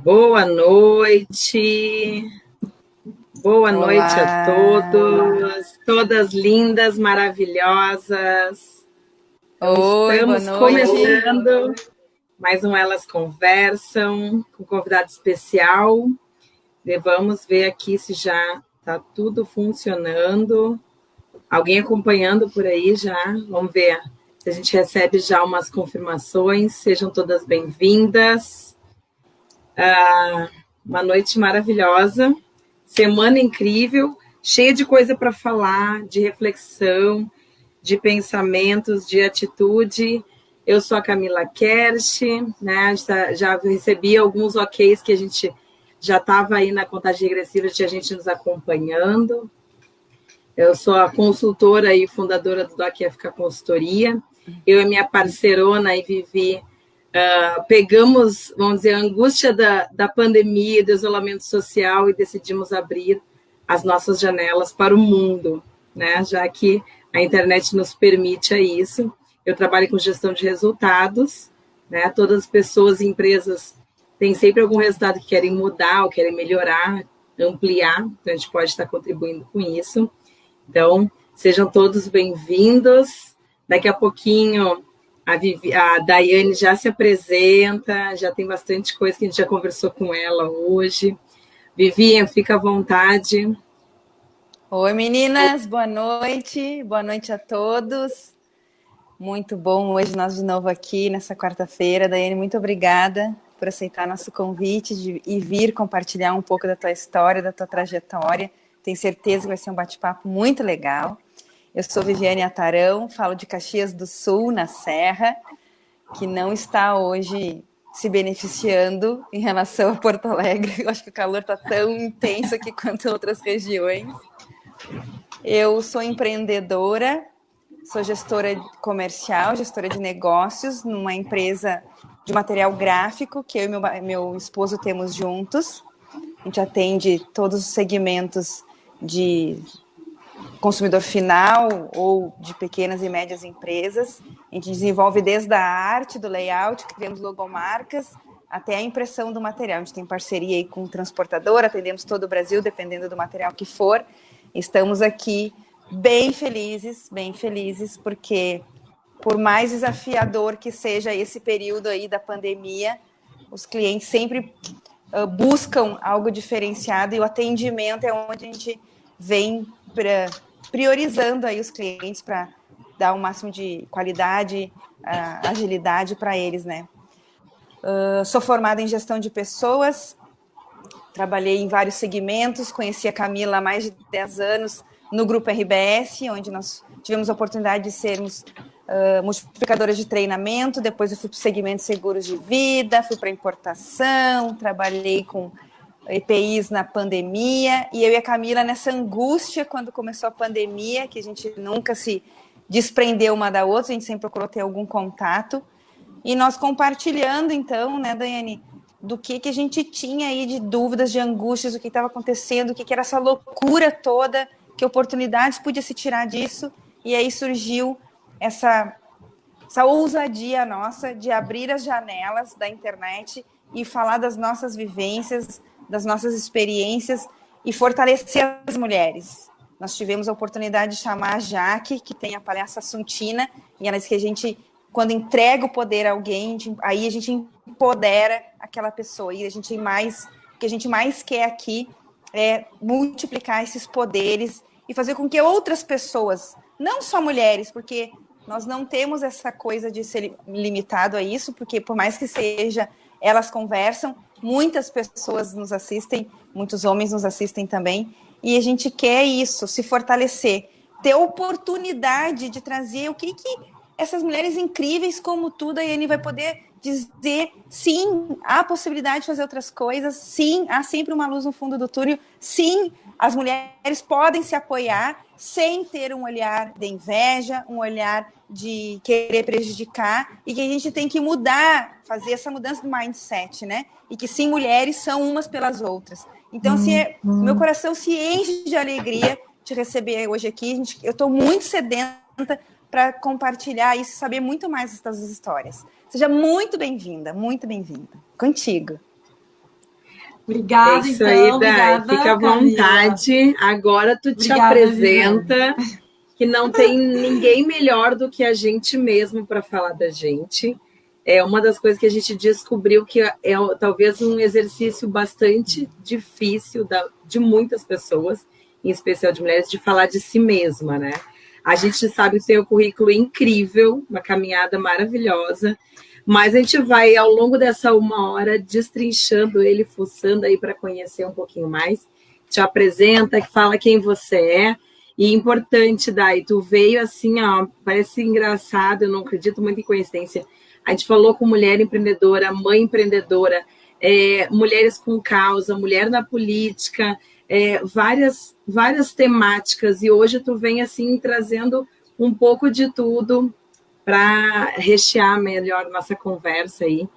Boa noite. Boa noite a todos, todas lindas, maravilhosas. Estamos começando mais um Elas Conversam, com um convidado especial. Vamos ver aqui se já está tudo funcionando. Alguém acompanhando por aí já? Vamos ver se a gente recebe já umas confirmações. Sejam todas bem-vindas. Uma noite maravilhosa. Semana incrível, cheia de coisa para falar, de reflexão, de pensamentos, de atitude. Eu sou a Camila Kersh, né? Já recebi alguns OKs que a gente já estava aí na contagem regressiva, de a gente nos acompanhando. Eu sou a consultora e fundadora do DocFK Consultoria. Eu e minha parceirona e Vivi pegamos, vamos dizer, a angústia da pandemia, do isolamento social e decidimos abrir as nossas janelas para o mundo, né? Já que a internet nos permite isso. Eu trabalho com gestão de resultados, né? Todas as pessoas e empresas têm sempre algum resultado que querem mudar ou querem melhorar, ampliar, então a gente pode estar contribuindo com isso. Então, sejam todos bem-vindos. Daqui a pouquinho a Daiane já se apresenta, já tem bastante coisa que a gente já conversou com ela hoje. Vivian, fica à vontade. Oi, meninas, boa noite a todos. Muito bom hoje nós de novo aqui nessa quarta-feira. Daiane, muito obrigada por aceitar nosso convite e vir compartilhar um pouco da tua história, da tua trajetória. Tenho certeza que vai ser um bate-papo muito legal. Eu sou Viviane Atarão, falo de Caxias do Sul, na Serra, que não está hoje se beneficiando em relação a Porto Alegre. Eu acho que o calor está tão intenso aqui quanto em outras regiões. Eu sou empreendedora, sou gestora comercial, gestora de negócios numa empresa de material gráfico que eu e meu esposo temos juntos. A gente atende todos os segmentos de consumidor final ou de pequenas e médias empresas. A gente desenvolve desde a arte, do layout, criamos logomarcas, até a impressão do material. A gente tem parceria aí com transportadora, atendemos todo o Brasil, dependendo do material que for. Estamos aqui bem felizes, porque por mais desafiador que seja esse período aí da pandemia, os clientes sempre buscam algo diferenciado e o atendimento é onde a gente vem priorizando aí os clientes para dar o máximo de qualidade, agilidade para eles, né? Sou formada em gestão de pessoas, trabalhei em vários segmentos, conheci a Camila há mais de 10 anos no Grupo RBS, onde nós tivemos a oportunidade de sermos multiplicadoras de treinamento. Depois eu fui para o segmento de seguros de vida, fui para importação, trabalhei com EPIs na pandemia, e eu e a Camila nessa angústia quando começou a pandemia, que a gente nunca se desprendeu uma da outra, a gente sempre procurou ter algum contato, e nós compartilhando então, né, Daiane, do que a gente tinha aí de dúvidas, de angústias, o que estava acontecendo, o que era essa loucura toda, que oportunidades podia se tirar disso, e aí surgiu essa ousadia nossa de abrir as janelas da internet e falar das nossas vivências, das nossas experiências e fortalecer as mulheres. Nós tivemos a oportunidade de chamar a Jaque, que tem a palhaça Assuntina, e ela disse que a gente, quando entrega o poder a alguém, aí a gente empodera aquela pessoa, e o que a gente mais quer aqui é multiplicar esses poderes e fazer com que outras pessoas, não só mulheres, porque nós não temos essa coisa de ser limitado a isso, porque por mais que seja, elas conversam, muitas pessoas nos assistem, muitos homens nos assistem também, e a gente quer isso, se fortalecer, ter oportunidade de trazer o que essas mulheres incríveis como tu, Daiane, vai poder dizer, sim, há possibilidade de fazer outras coisas, sim, há sempre uma luz no fundo do túnel, sim, as mulheres podem se apoiar sem ter um olhar de inveja, um olhar de querer prejudicar, e que a gente tem que mudar, fazer essa mudança do mindset, né? E que sim, mulheres são umas pelas outras. Então, meu coração se enche de alegria de receber hoje aqui. Eu estou muito sedenta para compartilhar isso, saber muito mais dessas histórias. Seja muito bem-vinda, muito bem-vinda. Contigo. Obrigada, é isso aí, então. Dai. Obrigada, fica à vontade. Camila. Agora tu te Obrigada, apresenta, que não tem ninguém melhor do que a gente mesmo para falar da gente. É uma das coisas que a gente descobriu que é talvez um exercício bastante difícil de muitas pessoas, em especial de mulheres, de falar de si mesma, né? A gente sabe que tem um currículo incrível, uma caminhada maravilhosa, mas a gente vai, ao longo dessa 1 hora, destrinchando ele, fuçando aí para conhecer um pouquinho mais. Te apresenta, fala quem você é. E importante, Dai, tu veio assim, ó, parece engraçado, eu não acredito muito em coincidência. A gente falou com mulher empreendedora, mãe empreendedora, mulheres com causa, mulher na política, várias temáticas. E hoje tu vem assim trazendo um pouco de tudo para rechear melhor nossa conversa aí.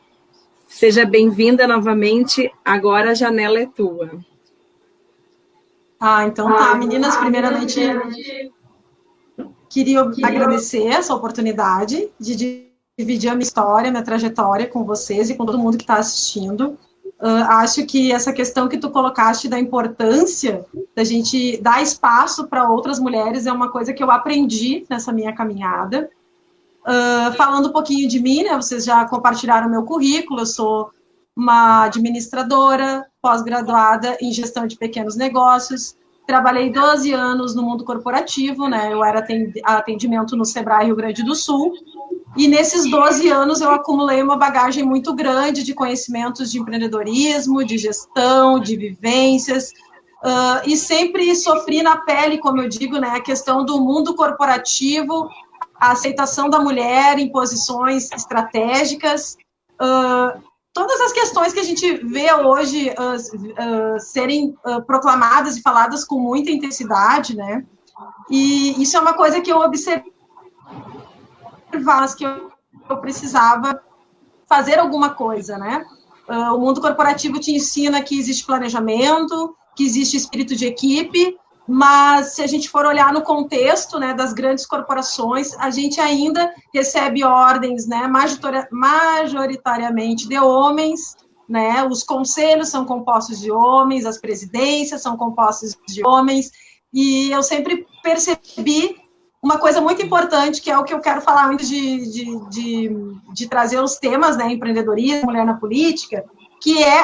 Seja bem-vinda novamente, agora a janela é tua. Então tá, meninas, primeiramente queria agradecer essa oportunidade de dividir a minha história, minha trajetória com vocês e com todo mundo que está assistindo. Acho que essa questão que tu colocaste da importância da gente dar espaço para outras mulheres é uma coisa que eu aprendi nessa minha caminhada. Falando um pouquinho de mim, né, vocês já compartilharam meu currículo, eu sou uma administradora, pós-graduada em gestão de pequenos negócios, trabalhei 12 anos no mundo corporativo, né, eu era atendimento no Sebrae Rio Grande do Sul, e nesses 12 anos eu acumulei uma bagagem muito grande de conhecimentos de empreendedorismo, de gestão, de vivências, e sempre sofri na pele, como eu digo, né, a questão do mundo corporativo, a aceitação da mulher em posições estratégicas, todas as questões que a gente vê hoje serem proclamadas e faladas com muita intensidade, né? E isso é uma coisa que eu observava, que eu precisava fazer alguma coisa, né? O mundo corporativo te ensina que existe planejamento, que existe espírito de equipe, mas se a gente for olhar no contexto, né, das grandes corporações, a gente ainda recebe ordens, né, majoritariamente de homens, né, os conselhos são compostos de homens, as presidências são compostas de homens, e eu sempre percebi uma coisa muito importante, que é o que eu quero falar antes de trazer os temas, né, empreendedorismo, mulher na política, que é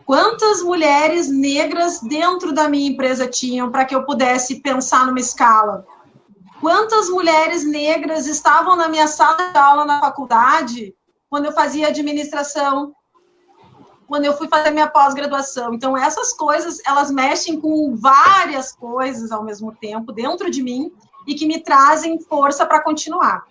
quantas mulheres negras dentro da minha empresa tinham para que eu pudesse pensar numa escala? Quantas mulheres negras estavam na minha sala de aula na faculdade quando eu fazia administração, quando eu fui fazer minha pós-graduação? Então, essas coisas, elas mexem com várias coisas ao mesmo tempo dentro de mim e que me trazem força para continuar.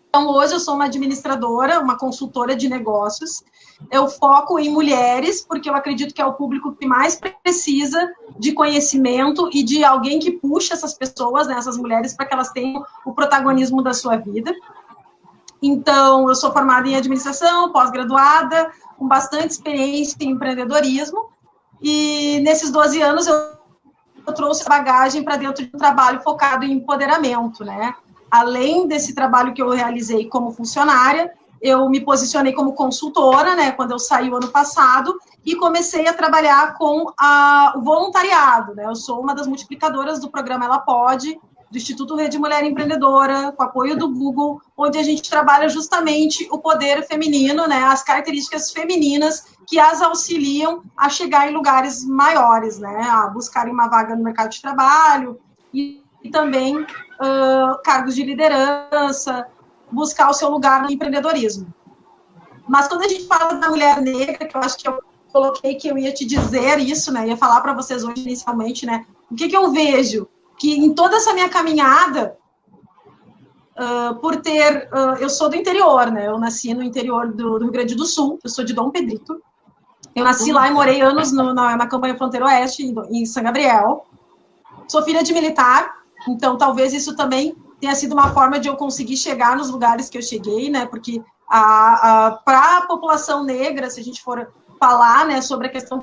Então, hoje eu sou uma administradora, uma consultora de negócios. Eu foco em mulheres, porque eu acredito que é o público que mais precisa de conhecimento e de alguém que puxa essas pessoas, né, essas mulheres, para que elas tenham o protagonismo da sua vida. Então, eu sou formada em administração, pós-graduada, com bastante experiência em empreendedorismo. E nesses 12 anos eu trouxe bagagem para dentro de um trabalho focado em empoderamento, né? Além desse trabalho que eu realizei como funcionária, eu me posicionei como consultora, né, quando eu saí o ano passado, e comecei a trabalhar com o voluntariado, né? Eu sou uma das multiplicadoras do programa Ela Pode, do Instituto Rede Mulher Empreendedora, com apoio do Google, onde a gente trabalha justamente o poder feminino, né, as características femininas que as auxiliam a chegar em lugares maiores, né, a buscarem uma vaga no mercado de trabalho e também cargos de liderança, buscar o seu lugar no empreendedorismo. Mas quando a gente fala da mulher negra, que eu acho que eu coloquei que eu ia te dizer isso, né, ia falar para vocês hoje inicialmente, né, o que eu vejo? Que em toda essa minha caminhada, eu sou do interior, né? Eu nasci no interior do Rio Grande do Sul, eu sou de Dom Pedrito. Eu nasci lá e morei anos na campanha Fronteira Oeste, em São Gabriel. Sou filha de militar, então talvez isso também tenha sido uma forma de eu conseguir chegar nos lugares que eu cheguei, né? Porque para a população negra, se a gente for falar, né, sobre a questão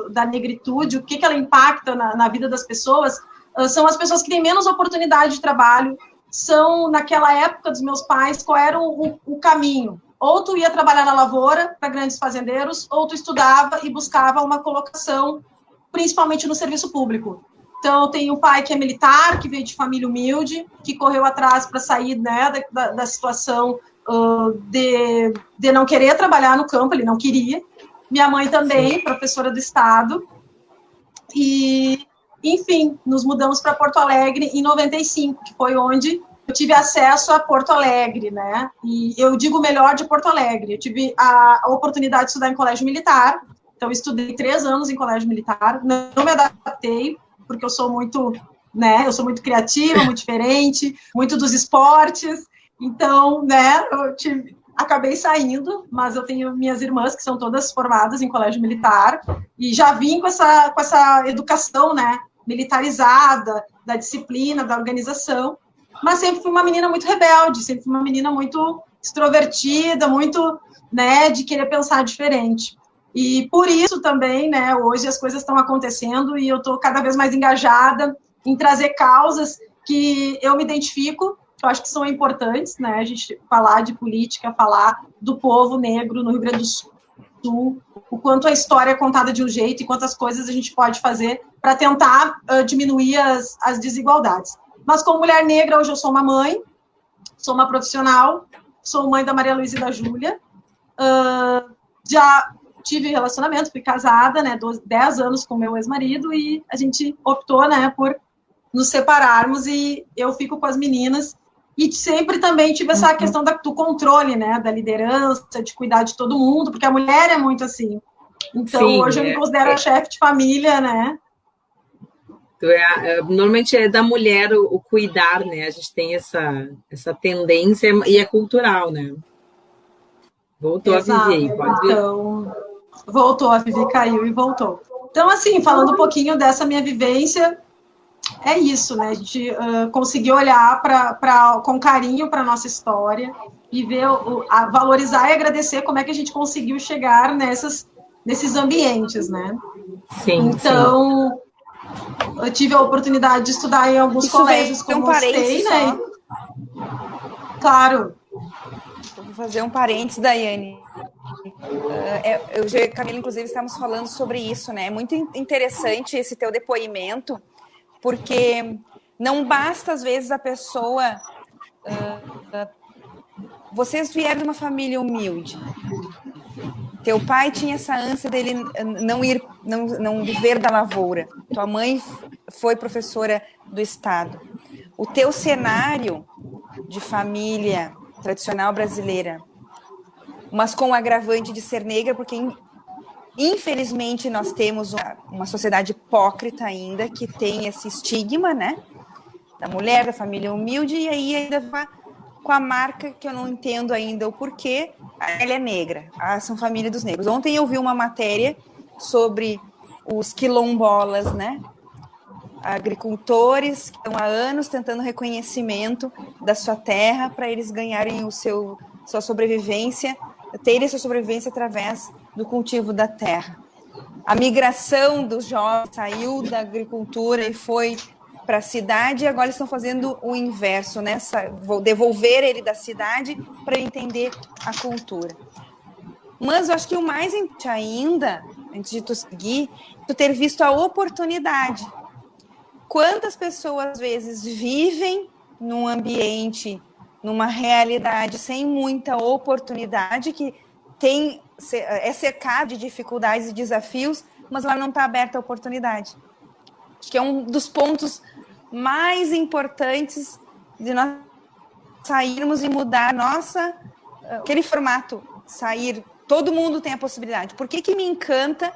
da negritude, o que ela impacta na vida das pessoas, são as pessoas que têm menos oportunidade de trabalho, são, naquela época dos meus pais, qual era o caminho? Ou tu ia trabalhar na lavoura para grandes fazendeiros, ou tu estudava e buscava uma colocação, principalmente no serviço público. Então, eu tenho um pai que é militar, que veio de família humilde, que correu atrás para sair, né, da situação de não querer trabalhar no campo, ele não queria. Minha mãe também, sim, professora do estado. E, enfim, nos mudamos para Porto Alegre em 95, que foi onde eu tive acesso a Porto Alegre, né? E eu digo melhor de Porto Alegre. Eu tive a oportunidade de estudar em colégio militar. Então, eu estudei 3 anos em colégio militar. Não me adaptei, porque eu sou muito, né? Eu sou muito criativa, muito diferente, muito dos esportes. Então, né? Acabei saindo, mas eu tenho minhas irmãs que são todas formadas em colégio militar e já vim com essa educação, né? Militarizada, da disciplina, da organização. Mas sempre fui uma menina muito rebelde, sempre fui uma menina muito extrovertida, muito, né, de querer pensar diferente. E por isso também, né, hoje as coisas estão acontecendo e eu estou cada vez mais engajada em trazer causas que eu me identifico, que eu acho que são importantes, né, a gente falar de política, falar do povo negro no Rio Grande do Sul, o quanto a história é contada de um jeito e quantas coisas a gente pode fazer para tentar diminuir as desigualdades. Mas como mulher negra, hoje eu sou uma mãe, sou uma profissional, sou mãe da Maria Luísa e da Júlia, já tive relacionamento, fui casada, né, 10 anos com meu ex-marido e a gente optou, né, por nos separarmos e eu fico com as meninas e sempre também tive essa questão do controle, né, da liderança, de cuidar de todo mundo, porque a mulher é muito assim. Então, sim, hoje eu me considero a chefe de família, né. Normalmente é da mulher o cuidar, né? A gente tem essa tendência e é cultural, né? Voltou. Exato. A Vivi, pode vir. Então, voltou, a Vivi caiu e voltou. Então, assim, falando um pouquinho dessa minha vivência, é isso, né? A gente conseguiu olhar com carinho para a nossa história e ver, valorizar e agradecer como é que a gente conseguiu chegar nesses ambientes, né? Sim, então, sim. Eu tive a oportunidade de estudar em alguns colégios, como eu citei, né? Claro. Eu vou fazer um parênteses, Daiane. Eu e a Camila, inclusive, estamos falando sobre isso, né? É muito interessante esse teu depoimento, porque não basta, às vezes, a pessoa... vocês vieram de uma família humilde. Teu pai tinha essa ânsia dele não viver da lavoura. Tua mãe foi professora do estado. O teu cenário de família tradicional brasileira, mas com o agravante de ser negra, porque infelizmente nós temos uma sociedade hipócrita ainda, que tem esse estigma, né, da mulher, da família humilde, e aí ainda vai com a marca que eu não entendo ainda o porquê, ela é negra, são família dos negros. Ontem eu vi uma matéria sobre os quilombolas, né, agricultores que estão há anos tentando reconhecimento da sua terra para eles ganharem sua sobrevivência, terem sua sobrevivência através do cultivo da terra. A migração dos jovens saiu da agricultura e foi para a cidade, e agora estão fazendo o inverso, né? Vou devolver ele da cidade para entender a cultura. Mas eu acho que o mais importante ainda, antes de tu seguir, tu ter visto a oportunidade. Quantas pessoas, às vezes, vivem num ambiente, numa realidade sem muita oportunidade, que é cercado de dificuldades e desafios, mas ela não está aberta à oportunidade. Acho que é um dos pontos mais importantes de nós sairmos e mudar aquele formato, sair, todo mundo tem a possibilidade. Por que me encanta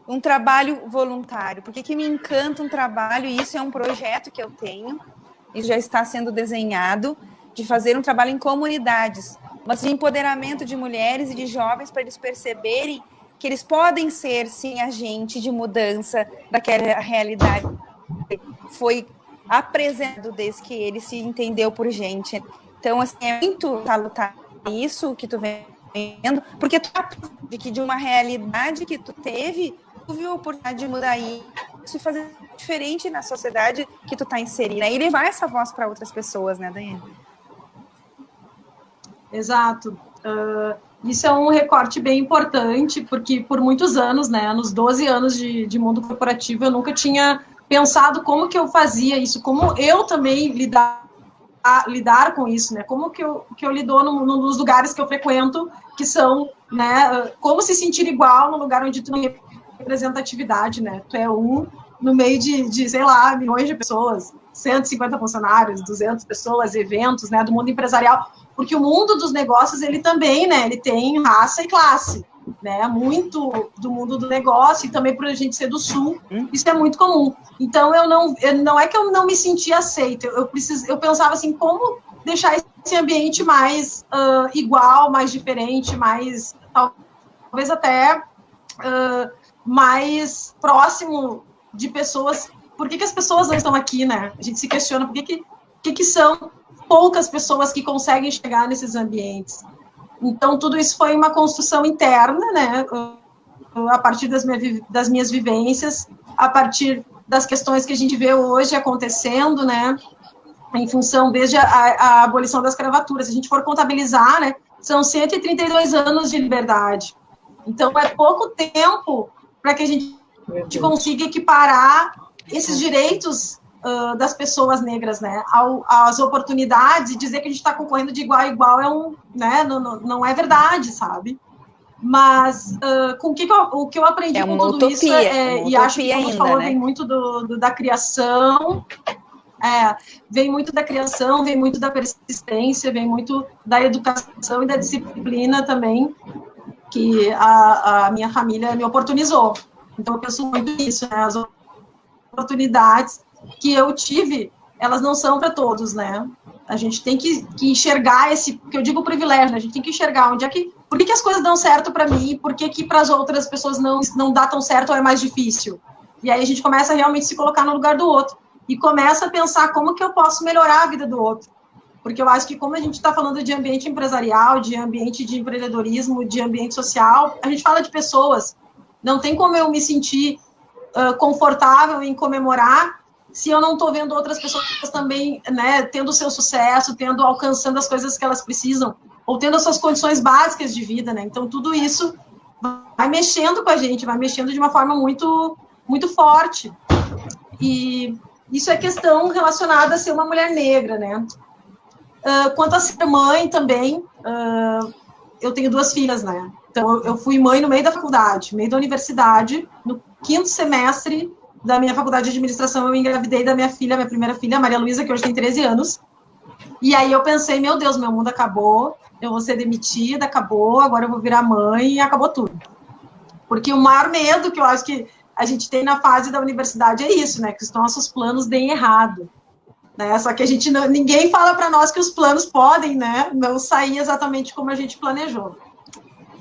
um trabalho voluntário? Por que me encanta um trabalho, e isso é um projeto que eu tenho, isso já está sendo desenhado, de fazer um trabalho em comunidades, mas de empoderamento de mulheres e de jovens para eles perceberem que eles podem ser, sim, agente de mudança daquela realidade que foi apresentado desde que ele se entendeu por gente. Então, assim, é muito salutar isso que tu vem vendo, porque tu de que de uma realidade que tu teve, tu viu a oportunidade de mudar isso e fazer diferente na sociedade que tu tá inserida, e levar essa voz para outras pessoas, né, Daiane? Exato. Isso é um recorte bem importante, porque por muitos anos, né, nos 12 anos de mundo corporativo, eu nunca tinha pensado como que eu fazia isso, como eu também lidar com isso, né, como que eu lido nos lugares que eu frequento, que são, né, como se sentir igual no lugar onde tu não tem representatividade, né, tu é no meio de, sei lá, milhões de pessoas, 150 funcionários, 200 pessoas, eventos, né, do mundo empresarial, porque o mundo dos negócios, ele também, né, ele tem raça e classe, né, muito do mundo do negócio, e também por a gente ser do Sul, isso é muito comum. Então, não é que eu não me sentia aceita, eu pensava assim, como deixar esse ambiente mais igual, mais diferente, mais, talvez até mais próximo de pessoas. Por que as pessoas não estão aqui, né? A gente se questiona por que são poucas pessoas que conseguem chegar nesses ambientes. Então, tudo isso foi uma construção interna, né? A partir das minhas vivências, a partir das questões que a gente vê hoje acontecendo, né? Em função, desde a abolição das escravaturas. Se a gente for contabilizar, né? São 132 anos de liberdade. Então, é pouco tempo para que a gente consiga equiparar esses direitos das pessoas negras, né, às oportunidades, e dizer que a gente está concorrendo de igual a igual né, não é verdade, sabe? Mas o que eu aprendi com tudo utopia, isso e acho que, como você falou, né? Vem muito da criação, vem muito da criação, vem muito da persistência, vem muito da educação e da disciplina também, que a minha família me oportunizou. Então, eu penso muito nisso, né? As oportunidades que eu tive, elas não são para todos, né? A gente tem que enxergar que eu digo privilégio, né? A gente tem que enxergar por que as coisas dão certo para mim, por que para as outras pessoas não dá tão certo ou é mais difícil. E aí a gente começa a realmente se colocar no lugar do outro e começa a pensar como que eu posso melhorar a vida do outro. Porque eu acho que, como a gente está falando de ambiente empresarial, de ambiente de empreendedorismo, de ambiente social, a gente fala de pessoas. Não tem como eu me sentir confortável em comemorar se eu não estou vendo outras pessoas também, né, tendo o seu sucesso, alcançando as coisas que elas precisam, ou tendo as suas condições básicas de vida, né? Então, tudo isso vai mexendo com a gente, vai mexendo de uma forma muito, muito forte. E isso é questão relacionada a ser uma mulher negra, né? Quanto a ser mãe também, eu tenho 2 filhas, né? Então, eu fui mãe no meio da faculdade, no meio da universidade, no 5º semestre da minha faculdade de administração, eu engravidei da minha filha, minha primeira filha, Maria Luísa, que hoje tem 13 anos. E aí eu pensei, meu Deus, meu mundo acabou, eu vou ser demitida, acabou, agora eu vou virar mãe e acabou tudo. Porque o maior medo que eu acho que a gente tem na fase da universidade é isso, né? Que os nossos planos deem errado. Né? Só que ninguém fala para nós que os planos podem, né, não sair exatamente como a gente planejou.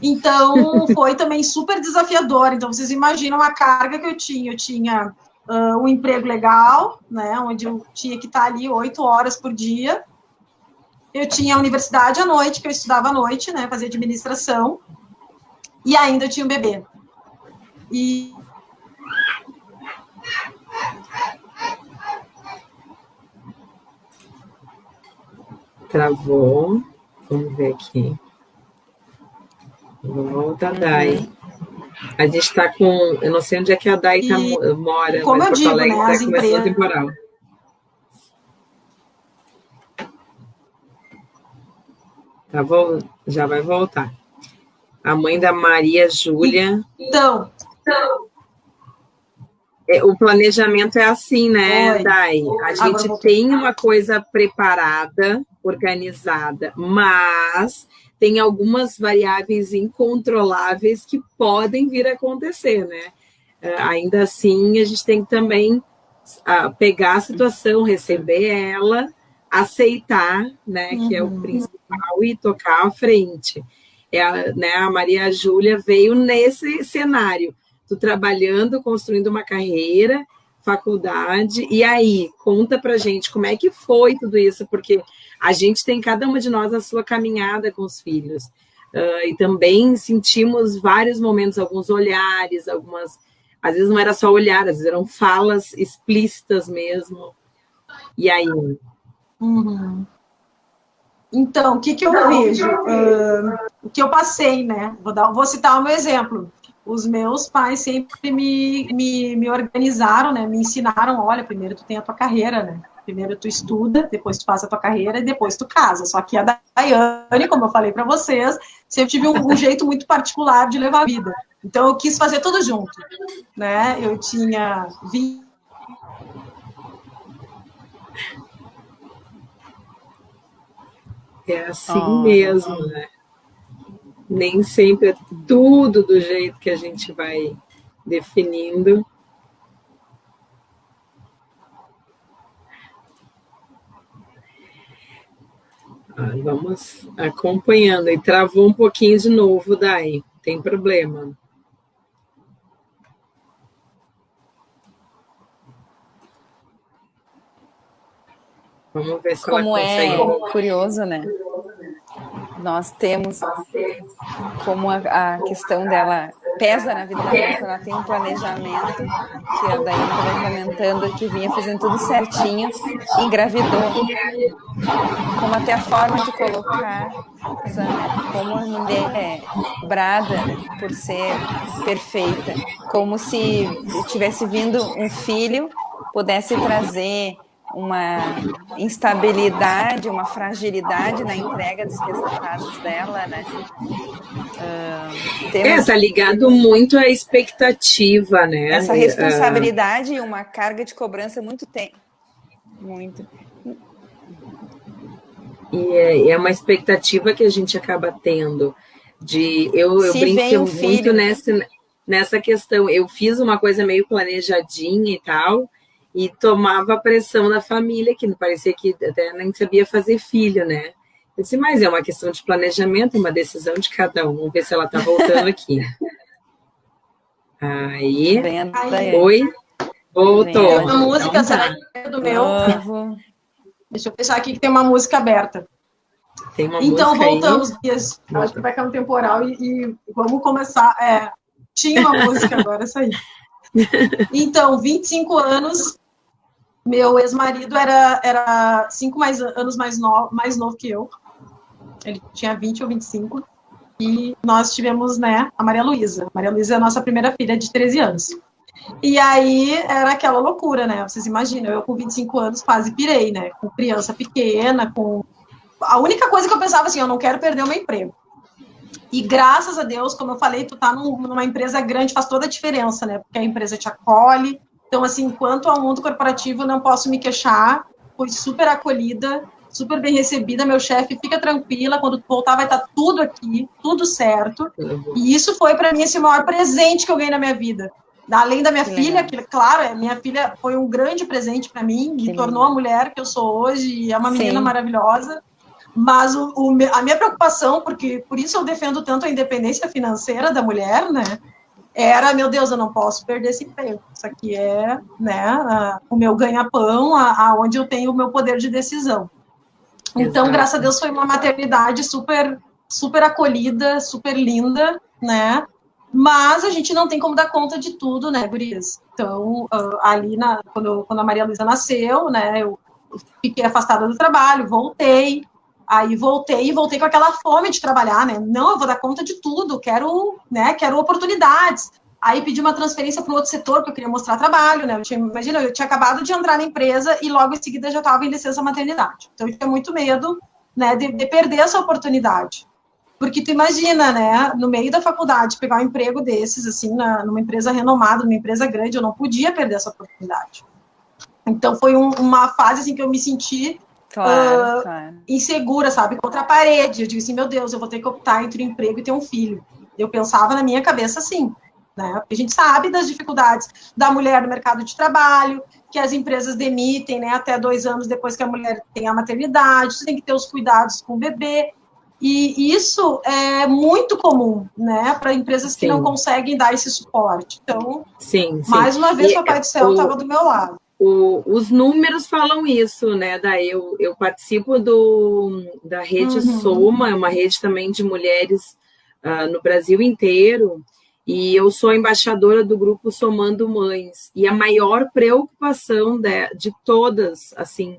Então, foi também super desafiador. Então, vocês imaginam a carga que eu tinha. Eu tinha um emprego legal, né, onde eu tinha que estar ali 8 horas por dia. Eu tinha a universidade à noite, que eu estudava à noite, né, fazia administração. E ainda eu tinha um bebê. Travou. Vamos ver aqui. Volta, Dai. A gente está com... Eu não sei onde é que a Dai mora. Como eu digo, né? As empresas... temporal. Tá, já vai voltar. A mãe da Maria Júlia. Então... O planejamento é assim, né, Dai? A gente tem uma coisa preparada, organizada, mas tem algumas variáveis incontroláveis que podem vir a acontecer, né? Ainda assim, a gente tem que também pegar a situação, receber ela, aceitar, né, que é o principal, e tocar à frente. A Maria Júlia veio nesse cenário, tu trabalhando, construindo uma carreira, faculdade, e aí, conta pra gente como é que foi tudo isso, porque a gente tem, cada uma de nós, a sua caminhada com os filhos, e também sentimos vários momentos, alguns olhares, às vezes não era só olhar, às vezes eram falas explícitas mesmo, e aí? Então, o que eu vejo? O que eu passei, né? Vou citar o meu exemplo. Os meus pais sempre me organizaram, né? Me ensinaram, olha, primeiro tu tem a tua carreira, né? Primeiro tu estuda, depois tu faz a tua carreira e depois tu casa. Só que a Daiane, como eu falei para vocês, sempre tive um jeito muito particular de levar a vida. Então, eu quis fazer tudo junto, né? Eu tinha 20... É assim mesmo, né? Nem sempre é tudo do jeito que a gente vai definindo. Vamos acompanhando. E travou um pouquinho de novo, Dai. Tem problema. Vamos ver se como ela consegue. É curioso, né? Nós temos como a questão dela pesa na vida dela, ela tem um planejamento, que a Daiane estava comentando, que vinha fazendo tudo certinho, engravidou. Como até a forma de colocar, como a mulher brada por ser perfeita, como se tivesse vindo um filho, pudesse trazer uma instabilidade, uma fragilidade na entrega dos resultados dela, né? Tá ligado muito à expectativa, né? Essa responsabilidade e uma carga de cobrança muito. E é uma expectativa que a gente acaba tendo. Eu brinco muito nessa questão. Eu fiz uma coisa meio planejadinha e tal, e tomava a pressão da família, que parecia que até nem sabia fazer filho, né? Eu disse, mas é uma questão de planejamento, uma decisão de cada um. Vamos ver se ela está voltando aqui. Aí, foi, voltou. Tem uma música, será que é do meu? Deixa eu fechar aqui que tem uma música aberta. Tem uma então, música voltamos, Bias. Acho que vai cair um temporal e vamos começar. Tinha uma música agora, essa aí. Então, 25 anos, meu ex-marido era 5 anos mais novo que eu. Ele tinha 20 ou 25. E nós tivemos, né, a Maria Luísa. Maria Luísa é a nossa primeira filha de 13 anos. E aí era aquela loucura, né? Vocês imaginam, eu com 25 anos quase pirei, né? Com criança pequena, a única coisa que eu pensava assim, eu não quero perder o meu emprego. E graças a Deus, como eu falei, tu tá numa empresa grande, faz toda a diferença, né? Porque a empresa te acolhe. Então, assim, quanto ao mundo corporativo, não posso me queixar. Fui super acolhida, super bem recebida. Meu chefe, fica tranquila, quando tu voltar vai estar tudo aqui, tudo certo. E isso foi, para mim, esse maior presente que eu ganhei na minha vida. Além da minha filha, que, claro, minha filha foi um grande presente para mim, me tornou a mulher que eu sou hoje, é uma menina maravilhosa. Mas a minha preocupação, porque por isso eu defendo tanto a independência financeira da mulher, né? Era, meu Deus, eu não posso perder esse emprego. Isso aqui é, né, o meu ganha-pão, aonde eu tenho o meu poder de decisão. Então, graças a Deus, foi uma maternidade super, super acolhida, super linda, né? Mas a gente não tem como dar conta de tudo, né, gurias? Então, ali, quando a Maria Luísa nasceu, né, eu fiquei afastada do trabalho, voltei com aquela fome de trabalhar, né? Não, eu vou dar conta de tudo, quero oportunidades. Aí pedi uma transferência para um outro setor, porque eu queria mostrar trabalho, né? Imagina, eu tinha acabado de entrar na empresa e logo em seguida já estava em licença maternidade. Então, eu tinha muito medo, né, de perder essa oportunidade. Porque tu imagina, né, no meio da faculdade, pegar um emprego desses, assim, numa empresa renomada, numa empresa grande, eu não podia perder essa oportunidade. Então, foi uma fase, assim, que eu me senti insegura, sabe, contra a parede. Eu digo assim, meu Deus, eu vou ter que optar entre um emprego e ter um filho. Eu pensava na minha cabeça assim. né? Porque a gente sabe das dificuldades da mulher no mercado de trabalho, que as empresas demitem, né, até 2 anos depois que a mulher tem a maternidade, tem que ter os cuidados com o bebê, e isso é muito comum, né, para empresas que não conseguem dar esse suporte. Então, mais uma vez, o Papai do Céu estava do meu lado. Os números falam isso, né? Eu participo da rede Soma, é uma rede também de mulheres no Brasil inteiro, e eu sou embaixadora do grupo Somando Mães, e a maior preocupação de todas, assim,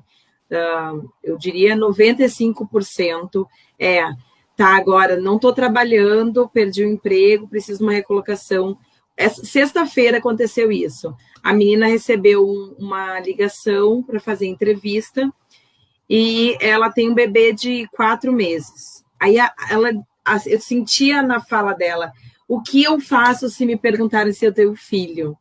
eu diria 95%, agora não estou trabalhando, perdi o emprego, preciso de uma recolocação. Sexta-feira aconteceu isso. A menina recebeu uma ligação para fazer entrevista e ela tem um bebê de 4 meses. Aí eu sentia na fala dela, o que eu faço se me perguntarem se eu tenho filho?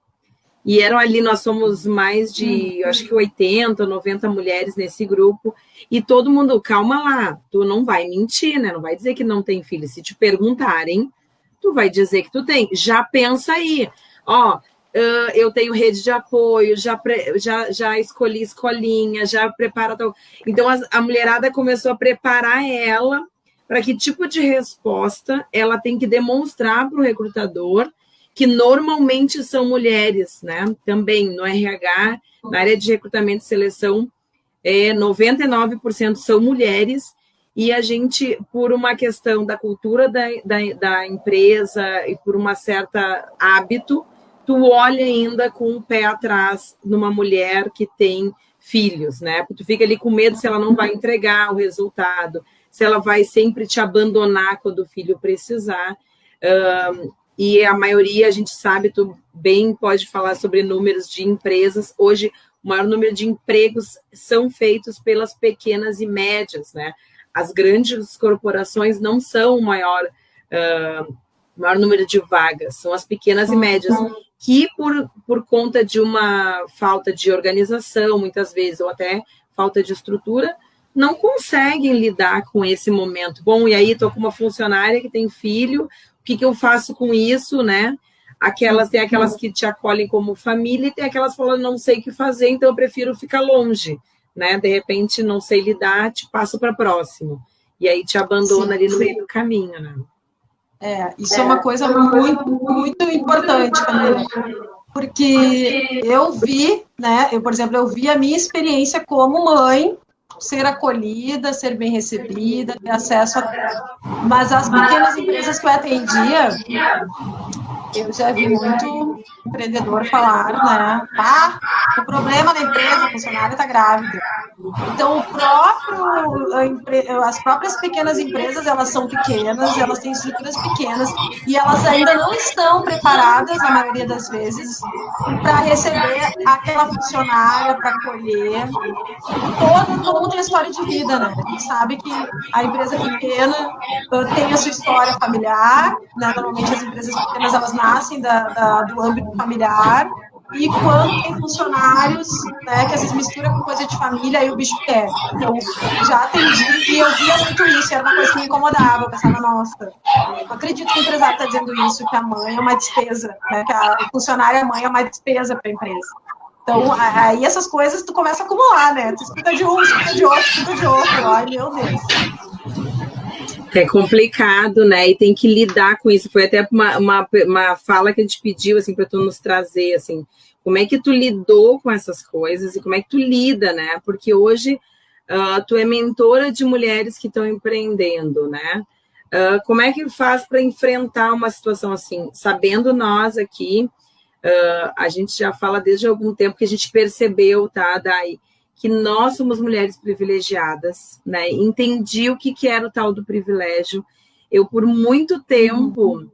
E nós somos mais de, eu acho que 80, 90 mulheres nesse grupo, e todo mundo, calma lá, tu não vai mentir, né? Não vai dizer que não tem filho. Se te perguntarem, tu vai dizer que tu tem. Já pensa aí, eu tenho rede de apoio, já escolhi escolinha, já prepara tal. Então a mulherada começou a preparar ela para que tipo de resposta ela tem que demonstrar para o recrutador, que normalmente são mulheres, né? Também no RH, na área de recrutamento e seleção, 99% são mulheres, e a gente, por uma questão da cultura da empresa e por uma certa hábito, tu olha ainda com o pé atrás numa mulher que tem filhos, né? Porque tu fica ali com medo se ela não vai entregar o resultado, se ela vai sempre te abandonar quando o filho precisar. E a maioria, a gente sabe, tu bem pode falar sobre números de empresas. Hoje, o maior número de empregos são feitos pelas pequenas e médias, né? As grandes corporações não são o maior número de vagas, são as pequenas e médias, que por conta de uma falta de organização, muitas vezes, ou até falta de estrutura, não conseguem lidar com esse momento. Bom, e aí estou com uma funcionária que tem filho, o que eu faço com isso, né? Tem aquelas que te acolhem como família, e tem aquelas que falam, não sei o que fazer, então eu prefiro ficar longe, né? De repente, não sei lidar, te passo para próximo. E aí te abandona ali no meio do caminho, né? Isso é uma coisa muito, muito importante, Camila, porque eu vi, né? Por exemplo, eu vi a minha experiência como mãe, ser acolhida, ser bem recebida, ter acesso a... Mas as pequenas empresas que eu atendia, eu já vi muito empreendedor falar, né? O problema da empresa, a funcionária está grávida. Então, as próprias pequenas empresas, elas são pequenas, elas têm estruturas pequenas, e elas ainda não estão preparadas, na maioria das vezes, para receber aquela funcionária, para acolher. Todo mundo tem história de vida, né? A gente sabe que a empresa pequena tem a sua história familiar, né? Normalmente as empresas pequenas, elas nascem do âmbito familiar, e quando tem funcionários, né, que às vezes mistura com coisa de família, aí o bicho quer. Então, já atendi e eu via muito isso, era uma coisa que me incomodava. Eu pensava, nossa, não acredito que o empresário está dizendo isso, que a mãe é uma despesa, né, que a funcionária, a mãe é uma despesa para a empresa. Então, aí essas coisas tu começa a acumular, né? Tu escuta de um, escuta de outro, escuta de outro. Ai, meu Deus. É complicado, né? E tem que lidar com isso. Foi até uma fala que a gente pediu, assim, para tu nos trazer, assim, como é que tu lidou com essas coisas e como é que tu lida, né? Porque hoje tu é mentora de mulheres que estão empreendendo, né? Como é que faz para enfrentar uma situação assim? Sabendo nós aqui, a gente já fala desde algum tempo que a gente percebeu, tá, Dai, que nós somos mulheres privilegiadas, né? Entendi o que era o tal do privilégio. Eu, por muito tempo,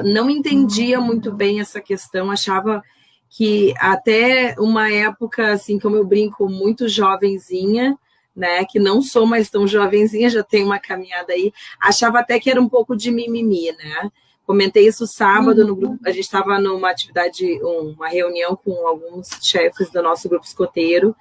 não entendia muito bem essa questão, achava que até uma época, assim, como eu brinco, muito jovenzinha, né? Que não sou mais tão jovenzinha, já tenho uma caminhada aí, achava até que era um pouco de mimimi, né? Comentei isso sábado no grupo, a gente estava numa atividade, uma reunião com alguns chefes do nosso grupo escoteiro,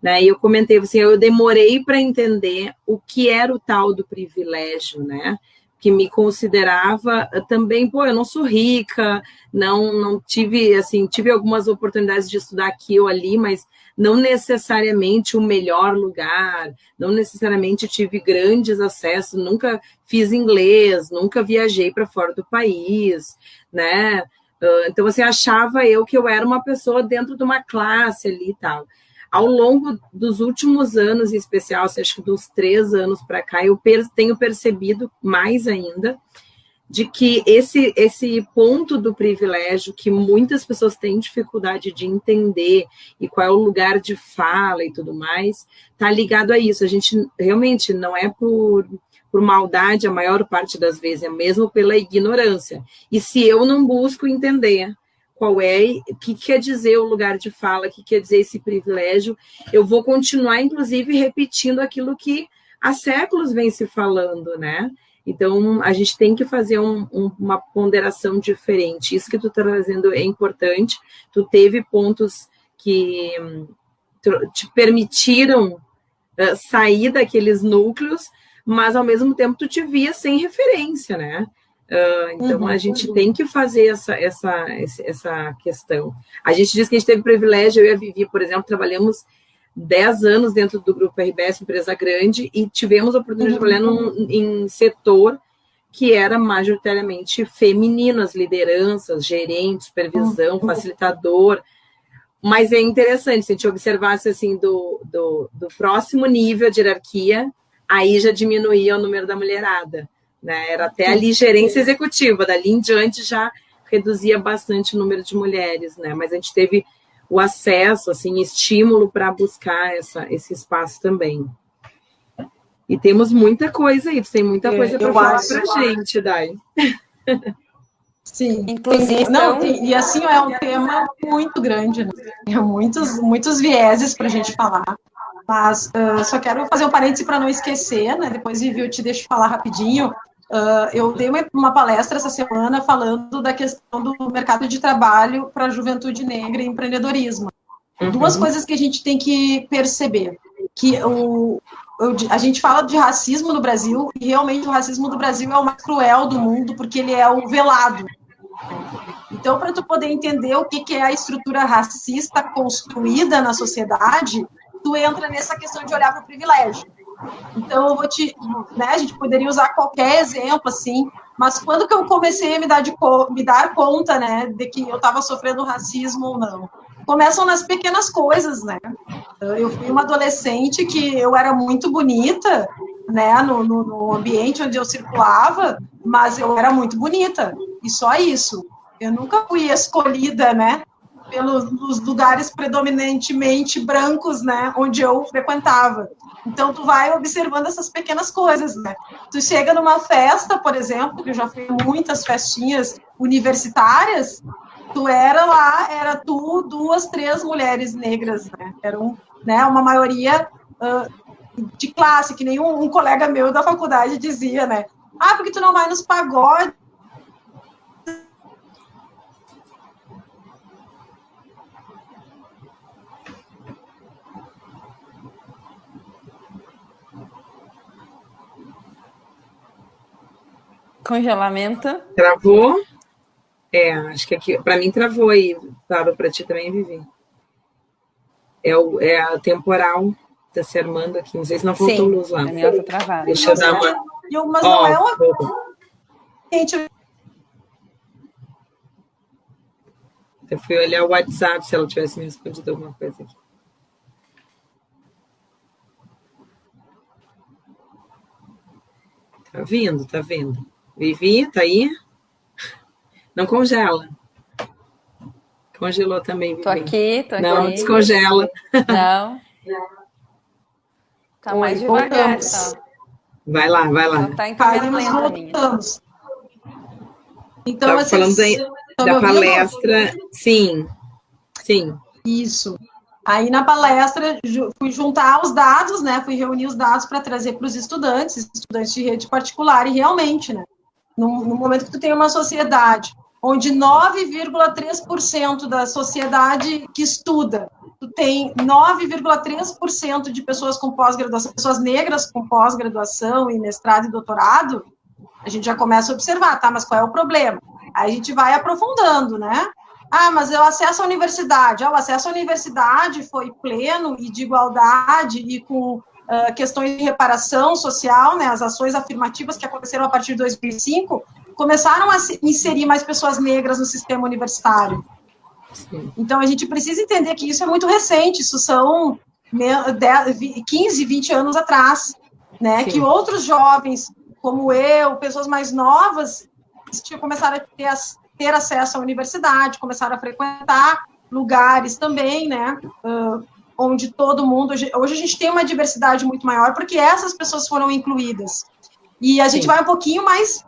né? E eu comentei assim, eu demorei para entender o que era o tal do privilégio, né? que me considerava também, pô, eu não sou rica, não tive, assim, tive algumas oportunidades de estudar aqui ou ali, mas não necessariamente o melhor lugar, não necessariamente tive grandes acessos, nunca fiz inglês, nunca viajei para fora do país, né? Então, assim, achava eu que eu era uma pessoa dentro de uma classe ali e tal. Ao longo dos últimos anos, em especial, acho que dos 3 anos para cá, eu tenho percebido mais ainda de que esse ponto do privilégio que muitas pessoas têm dificuldade de entender e qual é o lugar de fala e tudo mais, está ligado a isso. A gente realmente não é por maldade a maior parte das vezes, é mesmo pela ignorância. E se eu não busco entender qual é, o que quer dizer o lugar de fala, o que quer dizer esse privilégio, eu vou continuar, inclusive, repetindo aquilo que há séculos vem se falando, né? Então, a gente tem que fazer uma ponderação diferente. Isso que tu está trazendo é importante. Tu teve pontos que te permitiram sair daqueles núcleos, mas, ao mesmo tempo, tu te via sem referência, né? Então, a gente tem que fazer essa questão. A gente diz que a gente teve privilégio, eu e a Vivi, por exemplo, trabalhamos 10 anos dentro do Grupo RBS, empresa grande, e tivemos a oportunidade de trabalhar em setor que era majoritariamente feminino, as lideranças, gerente, supervisão, facilitador. Mas é interessante, se a gente observasse assim, do próximo nível de hierarquia, aí já diminuía o número da mulherada, né? Era até ali gerência executiva, dali em diante já reduzia bastante o número de mulheres, né? Mas a gente teve o acesso, assim, estímulo para buscar esse espaço também. E temos muita coisa aí, tem muita coisa para falar para a gente, Dai. Sim, inclusive. Não, e assim é um tema muito grande, né? Tem muitos vieses para a gente falar. Mas só quero fazer um parêntese para não esquecer, né? Depois, Vivi, eu te deixo falar rapidinho. Eu dei uma palestra essa semana falando da questão do mercado de trabalho para a juventude negra e empreendedorismo. Duas coisas que a gente tem que perceber. Que a gente fala de racismo no Brasil, e realmente o racismo do Brasil é o mais cruel do mundo, porque ele é o velado. Então, para tu poder entender o que é a estrutura racista construída na sociedade, tu entra nessa questão de olhar para o privilégio. Então, eu vou né, a gente poderia usar qualquer exemplo, assim, mas quando que eu comecei a me dar conta, né, de que eu estava sofrendo racismo ou não? Começam nas pequenas coisas, né? Eu fui uma adolescente que eu era muito bonita, né, no ambiente onde eu circulava, mas eu era muito bonita, e só isso. Eu nunca fui escolhida, né, pelos lugares predominantemente brancos, né, onde eu frequentava. Então, tu vai observando essas pequenas coisas, né? Tu chega numa festa, por exemplo, que eu já fui em muitas festinhas universitárias, era tu, 2, 3 mulheres negras, né? Eram, né, uma maioria de classe, que nem um colega meu da faculdade dizia, né? Ah, porque tu não vai nos pagodes? Congelamento. Travou? Acho que aqui, para mim travou aí, parou para ti também, Vivi. É a temporal, tá se armando aqui, não sei se não faltou luz lá. A minha tá travada. Deixa eu dar uma... Mas não é uma... Eu fui olhar o WhatsApp, se ela tivesse me respondido alguma coisa aqui. Tá vindo. Vivi, tá aí? Não congela. Congelou também, Vivi. Tô aqui. Não, descongela. Não. Tá mais devagar, só. Vai lá. Só tá em câmera lenta, minha. Então, vocês falando da palestra. Sim. Isso. Aí, na palestra, fui juntar os dados, né? Fui reunir os dados para trazer para os estudantes de rede particular, e realmente, né? No momento que tu tem uma sociedade onde 9,3% da sociedade que estuda, tu tem 9,3% de pessoas com pós-graduação, pessoas negras com pós-graduação e mestrado e doutorado, A gente já começa a observar, tá, mas qual é o problema? Aí a gente vai aprofundando, né? Ah, mas o acesso à universidade. O acesso à universidade foi pleno e de igualdade e com questões de reparação social, né? As ações afirmativas que aconteceram a partir de 2005 começaram a inserir mais pessoas negras no sistema universitário. Sim. Então, a gente precisa entender que isso é muito recente, isso são 15, 20 anos atrás, né? Sim. Que outros jovens, como eu, pessoas mais novas, começaram a ter acesso à universidade, começaram a frequentar lugares também, né? Onde todo mundo... Hoje a gente tem uma diversidade muito maior, porque essas pessoas foram incluídas. E a gente vai um pouquinho mais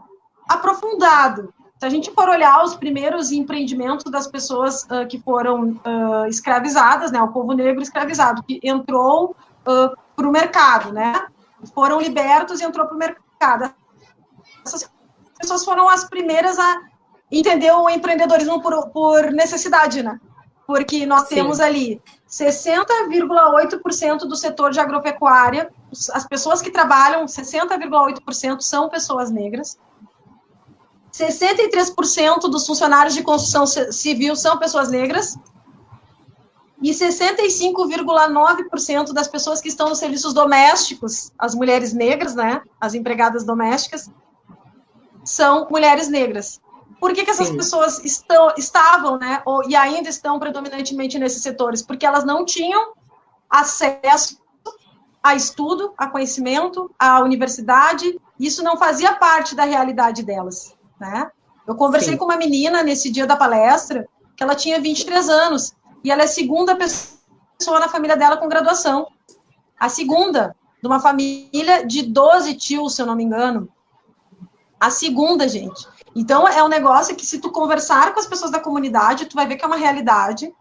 aprofundado. Se a gente for olhar os primeiros empreendimentos das pessoas que foram escravizadas, né, o povo negro escravizado, que entrou para o mercado, né, foram libertos e entrou para o mercado. Essas pessoas foram as primeiras a entender o empreendedorismo por necessidade, né, porque nós temos ali 60,8% do setor de agropecuária, as pessoas que trabalham, 60,8% são pessoas negras, 63% dos funcionários de construção civil são pessoas negras e 65,9% das pessoas que estão nos serviços domésticos, as mulheres negras, né, as empregadas domésticas, são mulheres negras. Por que essas pessoas estavam, né, e ainda estão predominantemente nesses setores? Porque elas não tinham acesso a estudo, a conhecimento, à universidade, isso não fazia parte da realidade delas. Né? Eu conversei com uma menina nesse dia da palestra, que ela tinha 23 anos, e ela é a segunda pessoa na família dela com graduação. A segunda, de uma família de 12 tios, se eu não me engano. A segunda, gente. Então, é um negócio que, se tu conversar com as pessoas da comunidade, tu vai ver que é uma realidade.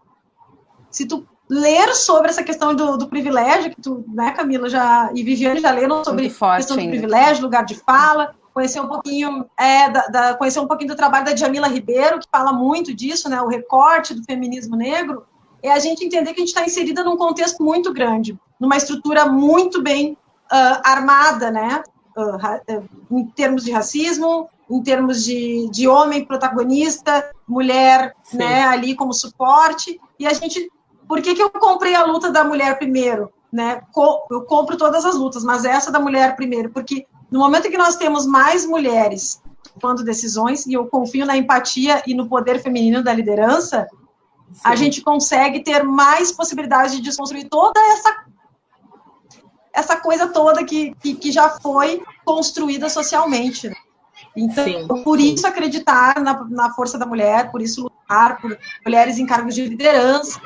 Se tu ler sobre essa questão do privilégio, que tu, né, Camila, e Viviane já leram sobre a questão do privilégio, lugar de fala, conhecer um pouquinho conhecer um pouquinho do trabalho da Djamila Ribeiro, que fala muito disso, né, o recorte do feminismo negro, é a gente entender que a gente está inserida num contexto muito grande, numa estrutura muito bem armada, né, em termos de racismo, em termos de homem protagonista, mulher, né, ali como suporte, e a gente... Por que eu comprei a luta da mulher primeiro? Né? Eu compro todas as lutas, mas essa da mulher primeiro, porque no momento em que nós temos mais mulheres tomando decisões, e eu confio na empatia e no poder feminino da liderança, a gente consegue ter mais possibilidades de desconstruir toda essa coisa toda que já foi construída socialmente. Então, por isso acreditar na força da mulher, por isso lutar por mulheres em cargos de liderança.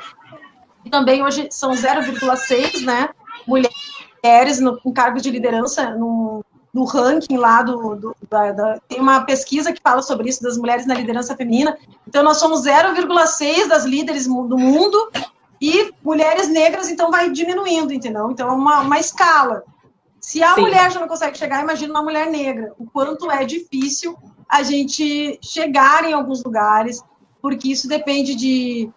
E também hoje são 0,6, né, mulheres em cargos de liderança no ranking lá tem uma pesquisa que fala sobre isso, das mulheres na liderança feminina. Então, nós somos 0,6 das líderes do mundo e mulheres negras, então, vai diminuindo, entendeu? Então, é uma escala. Se a mulher já não consegue chegar, imagina uma mulher negra. O quanto é difícil a gente chegar em alguns lugares, porque isso depende de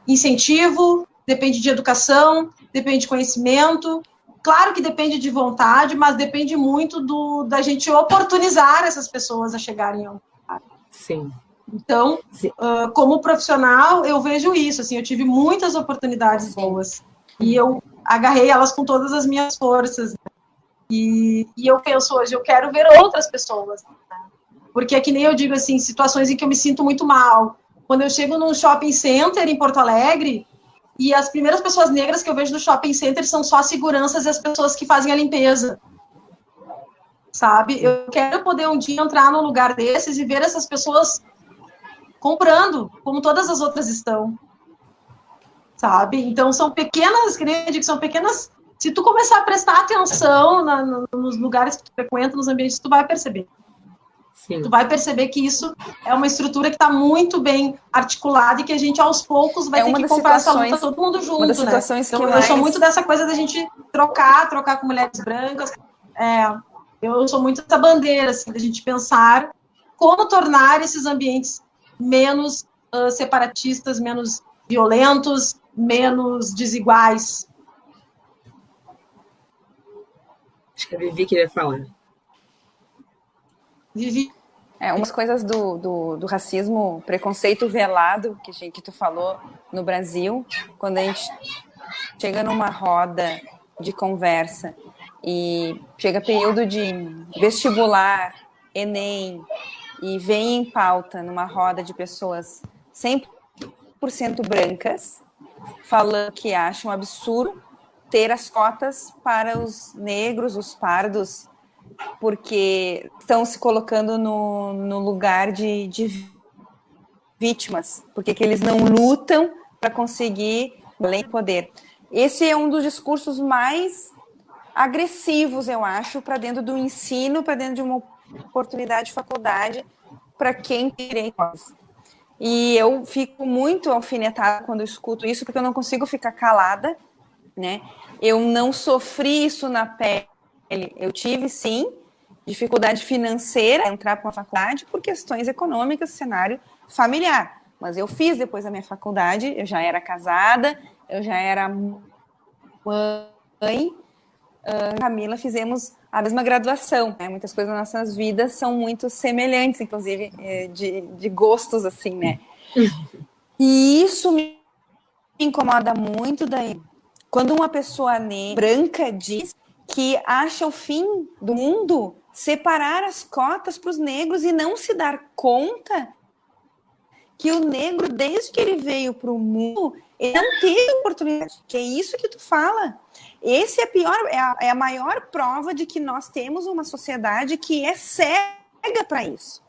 incentivo, depende de educação, depende de conhecimento. Claro que depende de vontade, mas depende muito da gente oportunizar essas pessoas a chegarem ao lugar. Sim. Então, como profissional, eu vejo isso. Assim, eu tive muitas oportunidades boas e eu agarrei elas com todas as minhas forças. E eu penso hoje, eu quero ver outras pessoas. Né? Porque é que nem eu digo assim, situações em que eu me sinto muito mal. Quando eu chego num shopping center em Porto Alegre, e as primeiras pessoas negras que eu vejo no shopping center são só as seguranças e as pessoas que fazem a limpeza. Sabe? Eu quero poder um dia entrar num lugar desses e ver essas pessoas comprando, como todas as outras estão. Sabe? Então, são pequenas, que nem eu digo, são pequenas... Se tu começar a prestar atenção nos lugares que tu frequenta, nos ambientes, tu vai perceber. Sim. Tu vai perceber que isso é uma estrutura que está muito bem articulada e que a gente, aos poucos, vai ter que comprar essa luta todo mundo junto, né? Então, eu sou muito dessa coisa da gente trocar com mulheres brancas. Eu sou muito dessa bandeira, assim, da gente pensar como tornar esses ambientes menos separatistas, menos violentos, menos desiguais. Acho que a Vivi queria falar. Vivi. Umas coisas do racismo, preconceito velado, que tu falou no Brasil, quando a gente chega numa roda de conversa e chega período de vestibular, Enem, e vem em pauta numa roda de pessoas 100% brancas, falando que acham absurdo ter as cotas para os negros, os pardos, porque estão se colocando no lugar de vítimas, porque que eles não lutam para conseguir além do poder. Esse é um dos discursos mais agressivos, eu acho, para dentro do ensino, para dentro de uma oportunidade de faculdade, para quem tem direitos. E eu fico muito alfinetada quando eu escuto isso, porque eu não consigo ficar calada, né? Eu não sofri isso na pele. Eu tive, sim, dificuldade financeira para entrar para uma faculdade por questões econômicas, cenário familiar. Mas eu fiz depois da minha faculdade, eu já era casada, eu já era mãe, Camila, fizemos a mesma graduação, né? Muitas coisas nas nossas vidas são muito semelhantes, inclusive de gostos, assim, né? E isso me incomoda muito daí. Quando uma pessoa branca diz que acha o fim do mundo separar as cotas para os negros e não se dar conta que o negro, desde que ele veio para o mundo, ele não teve oportunidade. Que é isso que tu fala. Esse é a maior prova de que nós temos uma sociedade que é cega para isso,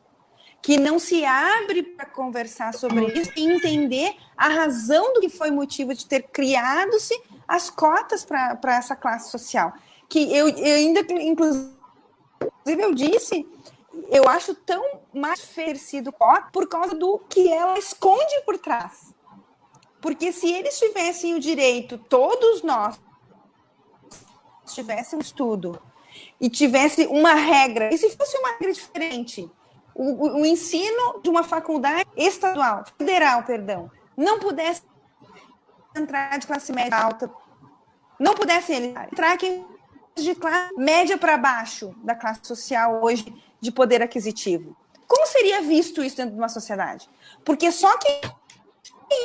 que não se abre para conversar sobre isso e entender a razão do que foi motivo de ter criado-se as cotas para essa classe social. Que eu ainda, inclusive, eu disse, eu acho tão mais oferecido por causa do que ela esconde por trás. Porque se eles tivessem o direito, todos nós tivéssemos tudo, e tivesse uma regra, e se fosse uma regra diferente, o ensino de uma faculdade estadual, federal, perdão, não pudesse entrar de classe média alta, não pudesse entrar de classe média para baixo da classe social hoje de poder aquisitivo. Como seria visto isso dentro de uma sociedade? Porque só quem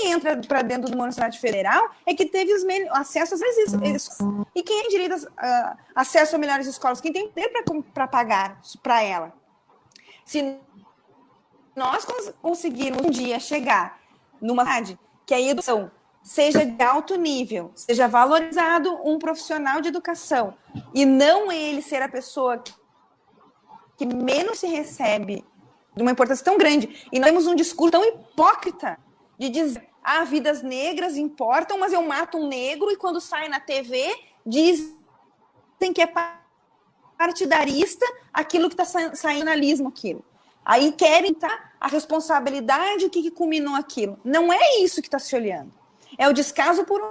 entra para dentro de uma universidade federal é que teve acesso às vezes. E quem tem direito a acesso a melhores escolas? Quem tem poder para pagar para ela? Se nós conseguirmos um dia chegar numa cidade que a educação seja de alto nível, seja valorizado um profissional de educação, e não ele ser a pessoa que menos se recebe de uma importância tão grande, e nós temos um discurso tão hipócrita de dizer, vidas negras importam, mas eu mato um negro, e quando sai na TV, dizem que é partidarista aquilo que está saindo no analismo, aquilo. Aí querem a responsabilidade, o que culminou aquilo. Não é isso que está se olhando. É o descaso por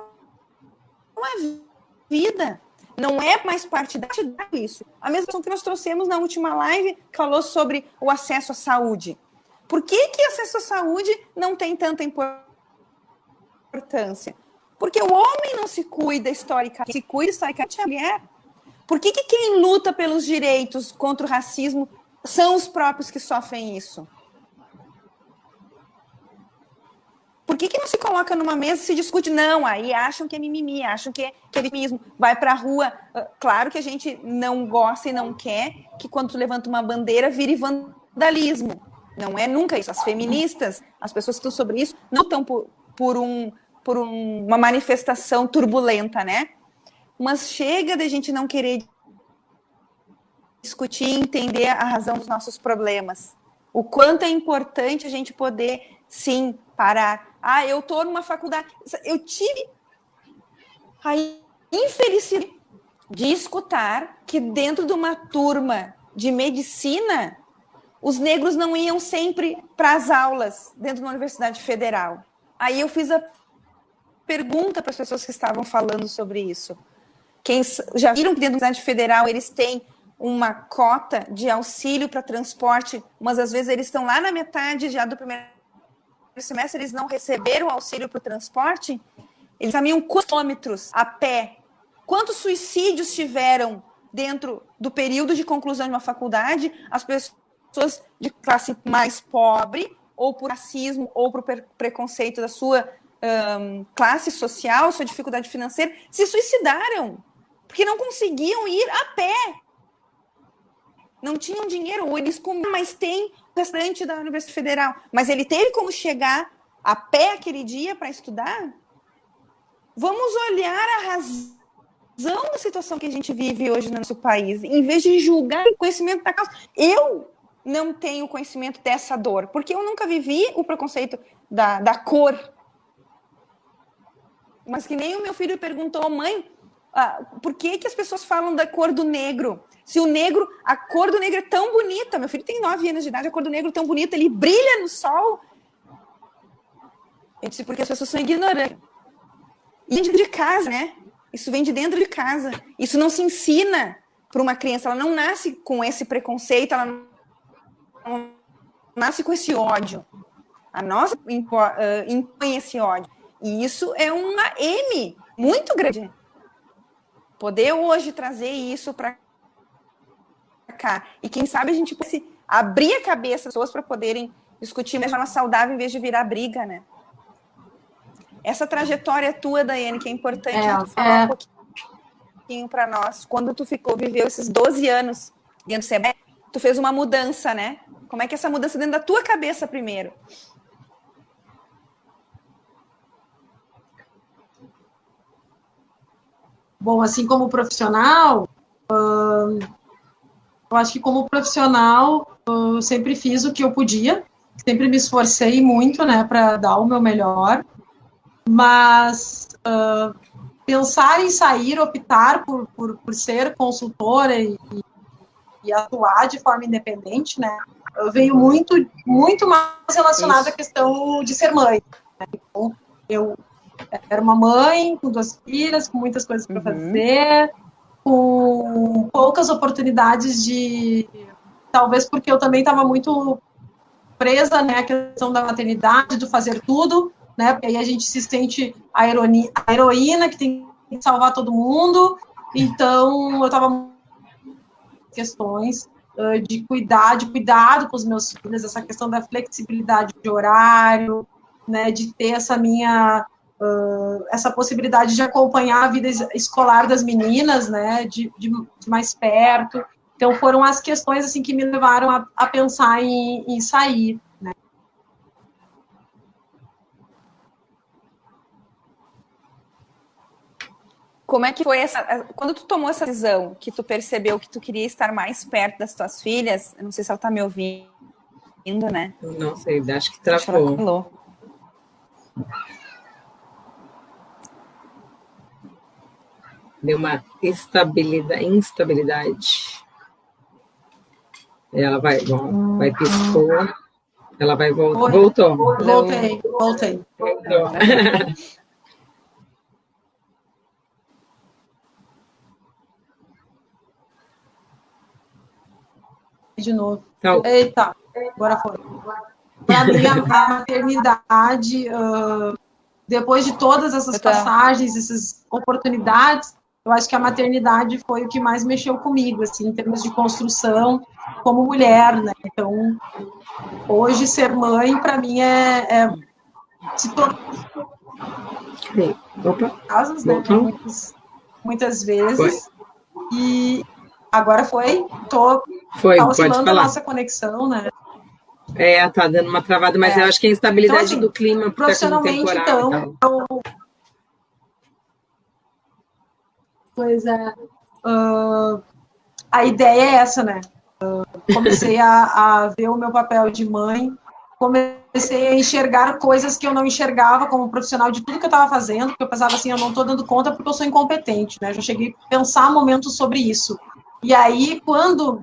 uma vida. Não é mais partidário isso. A mesma questão que nós trouxemos na última live, falou sobre o acesso à saúde. Por que acesso à saúde não tem tanta importância? Porque o homem não se cuida historicamente, se cuida historicamente a mulher. Por que quem luta pelos direitos contra o racismo são os próprios que sofrem isso? Por que não se coloca numa mesa e se discute? Não, aí acham que é mimimi, acham que é vitimismo. Vai para a rua. Claro que a gente não gosta e não quer que quando tu levanta uma bandeira vire vandalismo. Não é nunca isso. As feministas, as pessoas que estão sobre isso, não estão por uma manifestação turbulenta, né? Mas chega de a gente não querer discutir e entender a razão dos nossos problemas. O quanto é importante a gente poder, sim, parar. Eu estou numa faculdade. Eu tive a infelicidade de escutar que dentro de uma turma de medicina, os negros não iam sempre para as aulas dentro de uma universidade federal. Aí eu fiz a pergunta para as pessoas que estavam falando sobre isso. Quem já viram que dentro da universidade federal eles têm uma cota de auxílio para transporte, mas às vezes eles estão lá na metade já do primeiro semestre, eles não receberam auxílio para o transporte, eles caminham quilômetros a pé. Quantos suicídios tiveram dentro do período de conclusão de uma faculdade? As pessoas pessoas de classe mais pobre, ou por racismo, ou por preconceito da sua classe social, sua dificuldade financeira, se suicidaram, porque não conseguiam ir a pé. Não tinham dinheiro, ou eles comiam, mas tem o restaurante da Universidade Federal. Mas ele teve como chegar a pé aquele dia para estudar? Vamos olhar a razão da situação que a gente vive hoje no nosso país, em vez de julgar o conhecimento da causa. Eu não tenho conhecimento dessa dor, porque eu nunca vivi o preconceito da cor. Mas que nem o meu filho perguntou, mãe, por que as pessoas falam da cor do negro? Se o negro, a cor do negro é tão bonita, meu filho tem 9 anos de idade, a cor do negro é tão bonita, ele brilha no sol. Eu disse, porque as pessoas são ignorantes. E vem de casa, né? Isso vem de dentro de casa. Isso não se ensina para uma criança, ela não nasce com esse preconceito, ela não nasce com esse ódio. A nossa impõe esse ódio. E isso é uma M muito grande. Poder hoje trazer isso para cá. E quem sabe a gente pode abrir a cabeça das pessoas para poderem discutir de forma saudável em vez de virar briga, né? Essa trajetória tua, Daiane, que é importante tu falar um pouquinho para nós. Quando tu viveu esses 12 anos dentro do SEBRAE, tu fez uma mudança, né? Como é que é essa mudança dentro da tua cabeça primeiro? Bom, assim como profissional, eu acho que como profissional eu sempre fiz o que eu podia, sempre me esforcei muito, né, para dar o meu melhor, mas pensar em sair, optar por ser consultora e atuar de forma independente, né, veio muito mais relacionado à questão de ser mãe. Né? Então, eu era uma mãe com 2 filhas, com muitas coisas para fazer, com poucas oportunidades de... Talvez porque eu também estava muito presa, né, à questão da maternidade, do fazer tudo, né, porque aí a gente se sente a heroína que tem que salvar todo mundo. Então, eu estava questões de cuidado com os meus filhos, essa questão da flexibilidade de horário, né, de ter essa possibilidade de acompanhar a vida escolar das meninas, né, de mais perto. Então, foram as questões assim que me levaram a pensar em sair, né. Como é que foi quando tu tomou essa decisão, que tu percebeu que tu queria estar mais perto das tuas filhas? Eu não sei se ela tá me ouvindo, né? Não sei, acho que travou. Deu uma instabilidade. Ela vai piscou. Ela vai voltar. Voltou. Voltei. Voltou. De novo. Então, eita, agora foi. Para mim, a maternidade, depois de todas essas passagens, essas oportunidades, eu acho que a maternidade foi o que mais mexeu comigo, assim, em termos de construção como mulher, né? Então, hoje, ser mãe, para mim, se tornar casos, né? Muitas vezes. E agora foi, oscilando a nossa conexão, né? Tá dando uma travada, mas eu acho que a instabilidade então, assim, do clima profissionalmente, então, pois é, a ideia é essa, né? Comecei a ver o meu papel de mãe, comecei a enxergar coisas que eu não enxergava como profissional de tudo que eu estava fazendo, porque eu pensava assim, eu não estou dando conta porque eu sou incompetente, né? Já cheguei a pensar momentos sobre isso. E aí, quando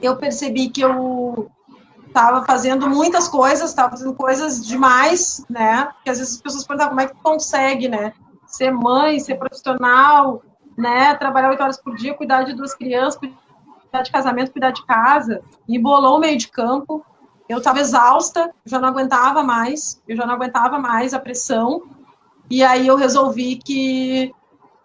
eu percebi que eu estava fazendo muitas coisas, estava fazendo coisas demais, né? Porque às vezes as pessoas perguntam como é que tu consegue, né? Ser mãe, ser profissional, né? Trabalhar 8 horas por dia, cuidar de 2 crianças, cuidar de casamento, cuidar de casa. E bolou o meio de campo. Eu estava exausta, já não aguentava mais a pressão. E aí eu resolvi que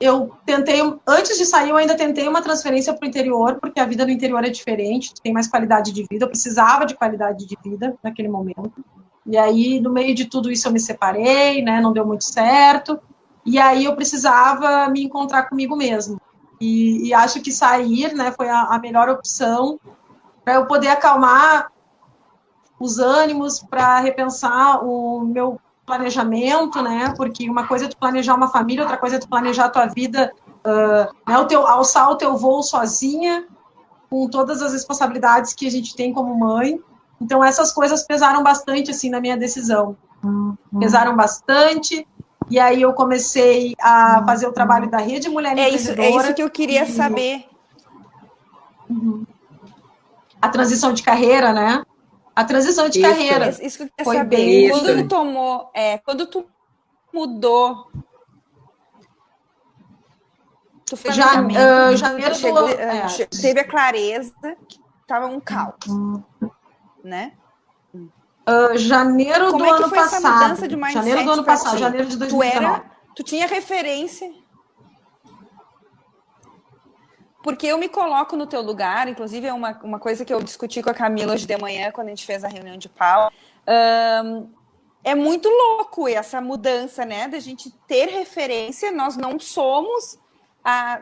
eu tentei, antes de sair, eu ainda tentei uma transferência para o interior, porque a vida no interior é diferente, tem mais qualidade de vida, eu precisava de qualidade de vida naquele momento. E aí, no meio de tudo isso, eu me separei, né, não deu muito certo, e aí eu precisava me encontrar comigo mesmo. E acho que sair, né, foi a melhor opção para eu poder acalmar os ânimos, para repensar o meu planejamento, né? Porque uma coisa é tu planejar uma família, outra coisa é tu planejar a tua vida, né? Alçar o teu voo sozinha, com todas as responsabilidades que a gente tem como mãe. Então, essas coisas pesaram bastante, assim, na minha decisão. Pesaram bastante. E aí eu comecei a fazer o trabalho da Rede Mulher Empreendedora. É isso que eu queria saber. A transição de carreira, né? A transição de carreira. Isso que eu queria saber. Quando tu mudou, tu fez janeiro chegou, teve a clareza que estava um caos, né? Janeiro do ano passado. Essa mudança de mindset? Janeiro do ano passado, janeiro de 2019. Tu tinha referência. Porque eu me coloco no teu lugar, inclusive é uma coisa que eu discuti com a Camila hoje de manhã, quando a gente fez a reunião de pau. É muito louco essa mudança, né? Da gente ter referência, nós não somos,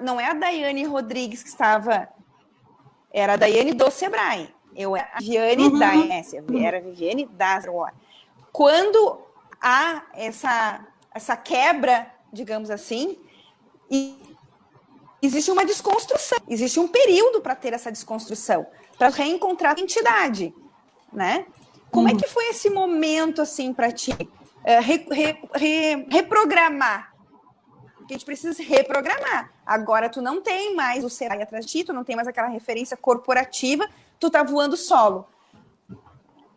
não é a Daiane Rodrigues que estava, era a Daiane do Sebrae. Eu era a Viviane da ES, era a Viviane da Zerwar. Quando há essa quebra, digamos assim, existe uma desconstrução, existe um período para ter essa desconstrução, para reencontrar a identidade, né? Como é que foi esse momento, assim, para ti? Reprogramar. Porque a gente precisa se reprogramar. Agora tu não tem mais o Sebrae atrás de ti, tu não tem mais aquela referência corporativa, tu tá voando solo.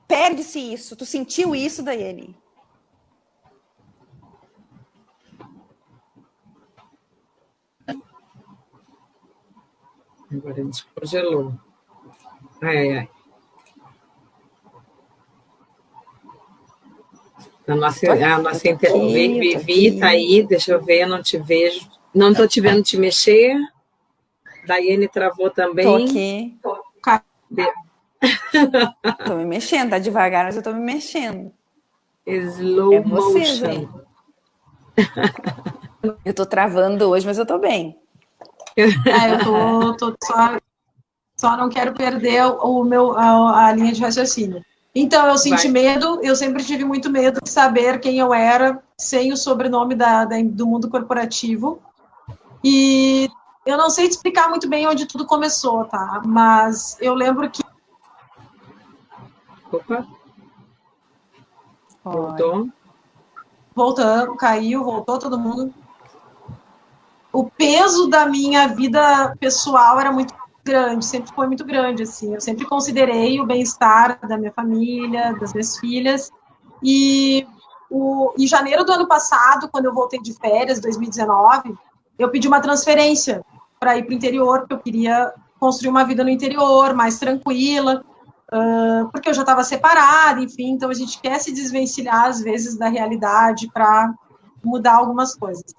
Perde-se isso. Tu sentiu isso, Daiane? Agora descongelou. Ai. A nossa Vivi tá aí, deixa eu ver, eu não te vejo. Não tô te vendo te mexer. Daiane travou também. Tô aqui. Tô me mexendo, tá devagar, mas eu tô me mexendo. Slow motion. Eu tô travando hoje, mas eu tô bem. Eu tô só não quero perder a linha de raciocínio. Então, eu senti medo, eu sempre tive muito medo de saber quem eu era sem o sobrenome do mundo corporativo. E eu não sei te explicar muito bem onde tudo começou, tá? Mas eu lembro que... Opa! Voltou? Voltando, caiu, voltou todo mundo. O peso da minha vida pessoal era muito grande, sempre foi muito grande, assim. Eu sempre considerei o bem-estar da minha família, das minhas filhas. E em janeiro do ano passado, quando eu voltei de férias, 2019, eu pedi uma transferência para ir para o interior, porque eu queria construir uma vida no interior, mais tranquila, porque eu já estava separada, enfim. Então, a gente quer se desvencilhar, às vezes, da realidade para mudar algumas coisas.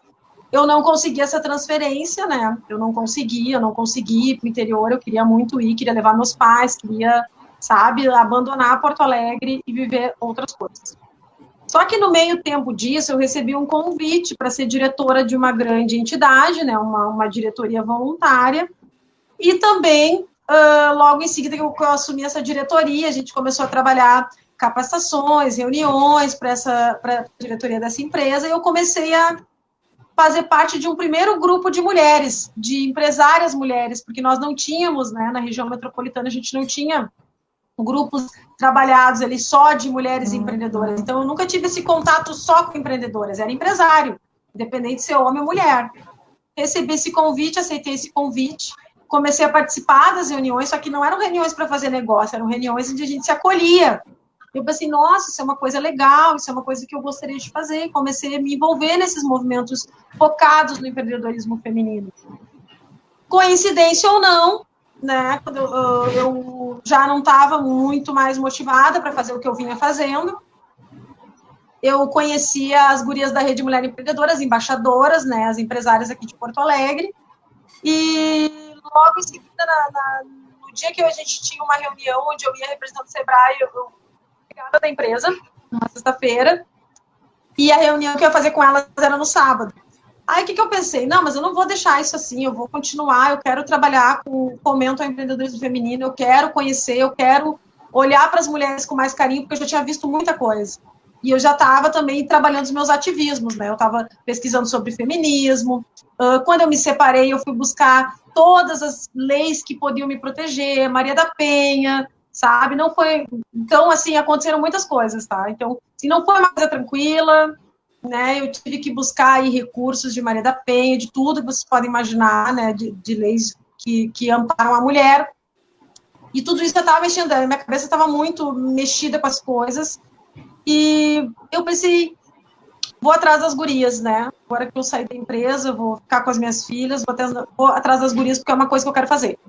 Eu não consegui essa transferência, né? Eu não consegui ir para o interior, eu queria muito ir, queria levar meus pais, queria, sabe, abandonar Porto Alegre e viver outras coisas. Só que no meio tempo disso, eu recebi um convite para ser diretora de uma grande entidade, né? Uma diretoria voluntária, e também, logo em seguida que eu assumi essa diretoria, a gente começou a trabalhar capacitações, reuniões para a diretoria dessa empresa, e eu comecei a fazer parte de um primeiro grupo de mulheres, de empresárias mulheres, porque nós não tínhamos, né, na região metropolitana, a gente não tinha grupos trabalhados ali só de mulheres empreendedoras. Então, eu nunca tive esse contato só com empreendedoras, era empresário, independente de ser homem ou mulher. Recebi esse convite, aceitei esse convite, comecei a participar das reuniões, só que não eram reuniões para fazer negócio, eram reuniões onde a gente se acolhia. Eu pensei, nossa, isso é uma coisa legal, isso é uma coisa que eu gostaria de fazer. Comecei a me envolver nesses movimentos focados no empreendedorismo feminino. Coincidência ou não, né? Quando eu já não estava muito mais motivada para fazer o que eu vinha fazendo, eu conhecia as gurias da Rede Mulher Empreendedora, as embaixadoras, né, as empresárias aqui de Porto Alegre, e logo em seguida, no dia que a gente tinha uma reunião onde eu ia representando o Sebrae, eu ligada da empresa, uma sexta-feira, e a reunião que eu ia fazer com elas era no sábado. Aí o que eu pensei? Não, mas eu não vou deixar isso assim, eu vou continuar, eu quero trabalhar com fomento ao empreendedorismo feminino, eu quero conhecer, eu quero olhar para as mulheres com mais carinho, porque eu já tinha visto muita coisa. E eu já estava também trabalhando os meus ativismos, né? Eu estava pesquisando sobre feminismo. Quando eu me separei, eu fui buscar todas as leis que podiam me proteger, Maria da Penha, sabe? Não foi... Então, assim, aconteceram muitas coisas, tá? Então, assim, não foi uma coisa tranquila, né? Eu tive que buscar aí recursos de Maria da Penha, de tudo que vocês podem imaginar, né? De leis que amparam a mulher. E tudo isso eu estava mexendo, a minha cabeça estava muito mexida com as coisas. E eu pensei, vou atrás das gurias, né? Agora que eu saí da empresa, eu vou ficar com as minhas filhas, vou atrás das gurias, porque é uma coisa que eu quero fazer.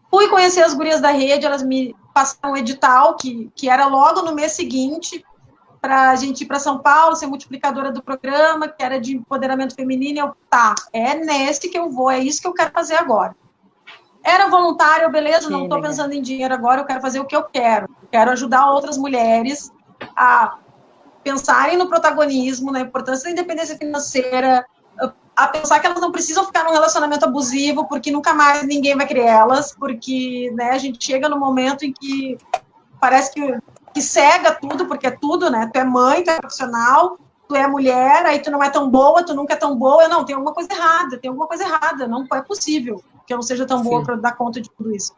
Fui conhecer as gurias da rede, elas me passaram um edital, que era logo no mês seguinte, para a gente ir para São Paulo, ser multiplicadora do programa, que era de empoderamento feminino, e eu, é nesse que eu vou, é isso que eu quero fazer agora. Era voluntário, beleza, não estou pensando em dinheiro agora, eu quero fazer o que eu quero. Quero ajudar outras mulheres a pensarem no protagonismo, na importância da independência financeira, a pensar que elas não precisam ficar num relacionamento abusivo, porque nunca mais ninguém vai querer elas, porque, né, a gente chega no momento em que parece que cega tudo, porque é tudo, né? Tu é mãe, tu é profissional, tu é mulher, aí tu não é tão boa, tu nunca é tão boa. Não, tem alguma coisa errada, não é possível que eu não seja tão boa para dar conta de tudo isso.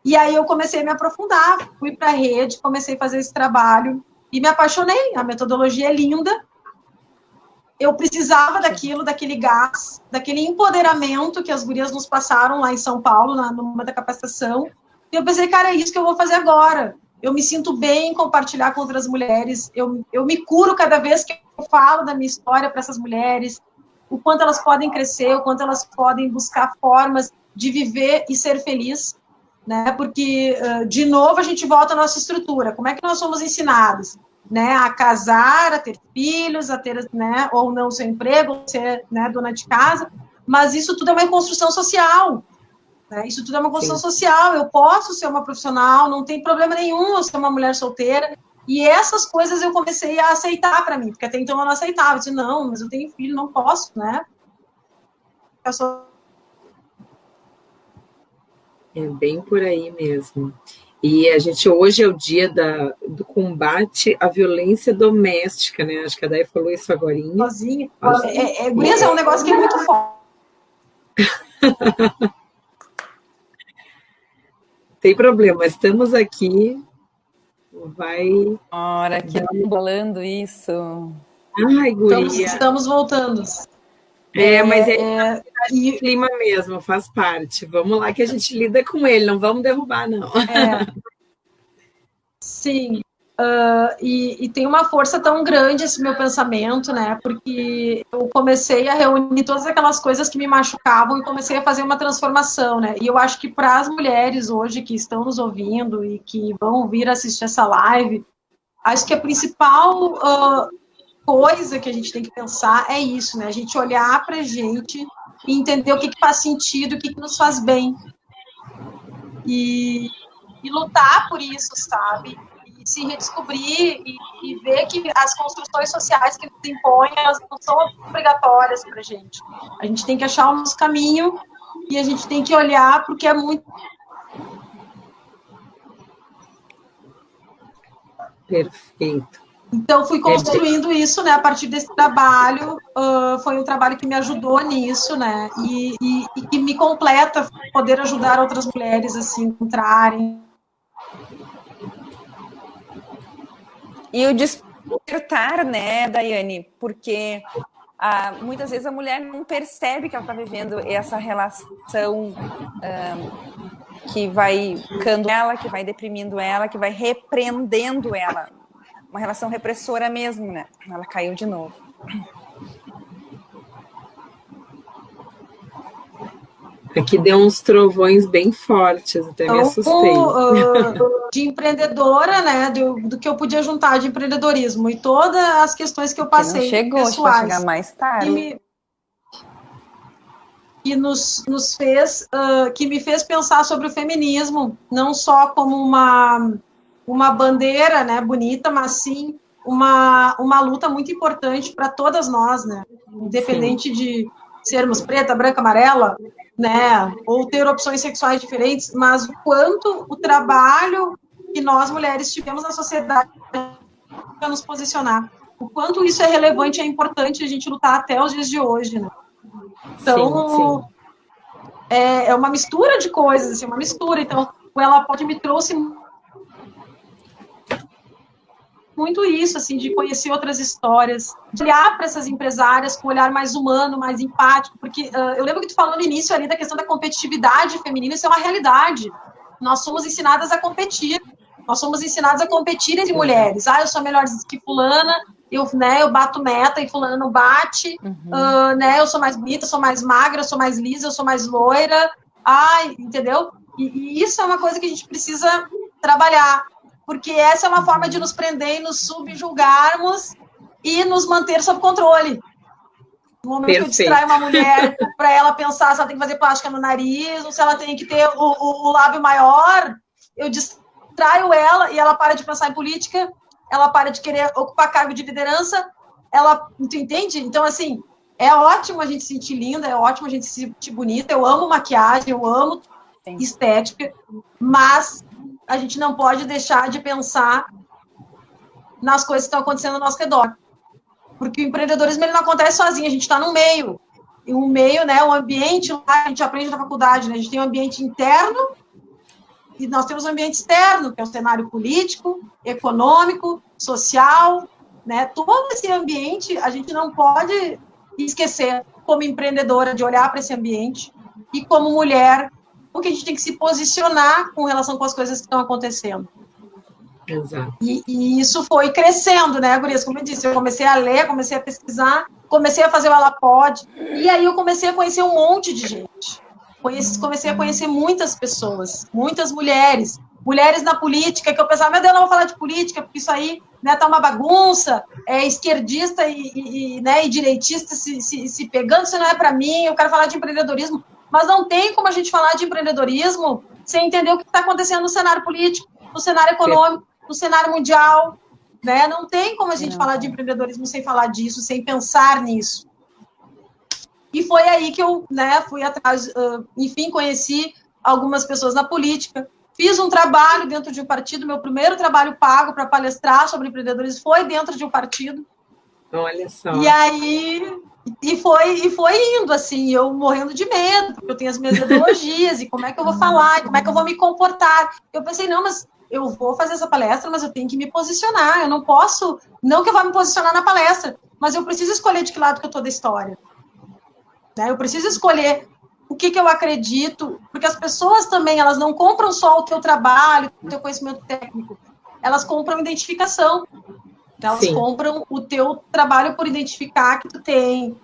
E aí eu comecei a me aprofundar, fui para a rede, comecei a fazer esse trabalho e me apaixonei. A metodologia é linda. Eu precisava daquilo, daquele gás, daquele empoderamento que as gurias nos passaram lá em São Paulo, numa da capacitação. E eu pensei, cara, é isso que eu vou fazer agora. Eu me sinto bem em compartilhar com outras mulheres. Eu me curo cada vez que eu falo da minha história para essas mulheres, o quanto elas podem crescer, o quanto elas podem buscar formas de viver e ser feliz, né? Porque, de novo, a gente volta à nossa estrutura. Como é que nós somos ensinados? Né, a casar, a ter filhos, a ter, né, ou não seu emprego, ou ser, né, dona de casa, mas isso tudo é uma construção social, né, isso tudo é uma construção social, eu posso ser uma profissional, não tem problema nenhum eu ser uma mulher solteira, e essas coisas eu comecei a aceitar para mim, porque até então eu não aceitava, eu disse, não, mas eu tenho filho, não posso, né. É bem por aí mesmo. E a gente, hoje é o dia do combate à violência doméstica, né? Acho que a Day falou isso agorinha. Sozinha. Gurias, é um negócio que é muito forte. Tem problema, estamos aqui. Vai. Ora, que falando isso. Ai, guria. Estamos voltando. Mas o clima mesmo, faz parte. Vamos lá que a gente lida com ele, não vamos derrubar, não. Sim. E tem uma força tão grande esse meu pensamento, né? Porque eu comecei a reunir todas aquelas coisas que me machucavam e comecei a fazer uma transformação, né? E eu acho que para as mulheres hoje que estão nos ouvindo e que vão vir assistir essa live, acho que a principal coisa que a gente tem que pensar é isso, né? A gente olhar para a gente e entender o que faz sentido, o que nos faz bem. E lutar por isso, sabe? E se redescobrir e ver que as construções sociais que nos impõem, elas não são obrigatórias para a gente. A gente tem que achar o nosso caminho e a gente tem que olhar porque é muito... Perfeito. Então, fui construindo isso, né, a partir desse trabalho, foi um trabalho que me ajudou nisso, né, e que me completa poder ajudar outras mulheres a se encontrarem. E o despertar, né, Daiane, porque muitas vezes a mulher não percebe que ela está vivendo essa relação que vai ficando ela, que vai deprimindo ela, que vai repreendendo ela. Uma relação repressora mesmo, né? Ela caiu de novo. Aqui deu uns trovões bem fortes, até me assustei. De empreendedora, né, do que eu podia juntar de empreendedorismo e todas as questões que eu passei, que não chegou, pessoais, chegar mais tarde. Que me fez pensar sobre o feminismo, não só como uma bandeira, né, bonita, mas sim uma luta muito importante para todas nós, né, independente de sermos preta, branca, amarela, né, ou ter opções sexuais diferentes, mas o quanto o trabalho que nós mulheres tivemos na sociedade para nos posicionar, o quanto isso é relevante e é importante a gente lutar até os dias de hoje, né. Então, sim. É uma mistura de coisas, assim, uma mistura. Então, o Ela Pode me trouxe muito isso, assim, de conhecer outras histórias, de olhar para essas empresárias com um olhar mais humano, mais empático, porque eu lembro que tu falou no início ali da questão da competitividade feminina, isso é uma realidade. Nós somos ensinadas a competir, nós somos ensinadas a competir entre mulheres. Eu sou melhor que fulana, eu bato meta e fulana não bate, né, eu sou mais bonita, eu sou mais magra, eu sou mais lisa, eu sou mais loira, entendeu? E isso é uma coisa que a gente precisa trabalhar, porque essa é uma forma de nos prender e nos subjugarmos e nos manter sob controle. No momento que eu distraio uma mulher para ela pensar se ela tem que fazer plástica no nariz ou se ela tem que ter o lábio maior, eu distraio ela e ela para de pensar em política, ela para de querer ocupar cargo de liderança, tu entende? Então, assim, é ótimo a gente se sentir linda, é ótimo a gente se sentir bonita, eu amo maquiagem, eu amo estética, mas a gente não pode deixar de pensar nas coisas que estão acontecendo ao nosso redor. Porque o empreendedorismo ele não acontece sozinho, a gente está no meio. E um meio, né, um ambiente, a gente aprende na faculdade, né, a gente tem um ambiente interno e nós temos um ambiente externo, que é o cenário político, econômico, social, né, todo esse ambiente a gente não pode esquecer como empreendedora de olhar para esse ambiente e como mulher, porque a gente tem que se posicionar com relação com as coisas que estão acontecendo. Exato. E isso foi crescendo, né, gurias? Como eu disse, eu comecei a ler, comecei a pesquisar, comecei a fazer o Ela Pode, e aí eu comecei a conhecer um monte de gente. Comecei a conhecer muitas pessoas, muitas mulheres na política, que eu pensava, meu Deus, não vou falar de política, porque isso aí, né, tá uma bagunça, é esquerdista né, e direitista se pegando, isso não é para mim, eu quero falar de empreendedorismo. Mas não tem como a gente falar de empreendedorismo sem entender o que está acontecendo no cenário político, no cenário econômico, no cenário mundial, né? Não tem como a gente falar de empreendedorismo sem falar disso, sem pensar nisso. E foi aí que eu, né, fui atrás, enfim, conheci algumas pessoas na política, fiz um trabalho dentro de um partido, meu primeiro trabalho pago para palestrar sobre empreendedorismo foi dentro de um partido. Olha só. E aí... E foi indo, assim, eu morrendo de medo, porque eu tenho as minhas ideologias, e como é que eu vou falar, e como é que eu vou me comportar. Eu pensei, não, mas eu vou fazer essa palestra, mas eu tenho que me posicionar, eu não posso, não que eu vá me posicionar na palestra, mas eu preciso escolher de que lado que eu estou da história. Né? Eu preciso escolher o que eu acredito, porque as pessoas também, elas não compram só o teu trabalho, o teu conhecimento técnico, elas compram identificação. Elas compram o teu trabalho por identificar que tu tem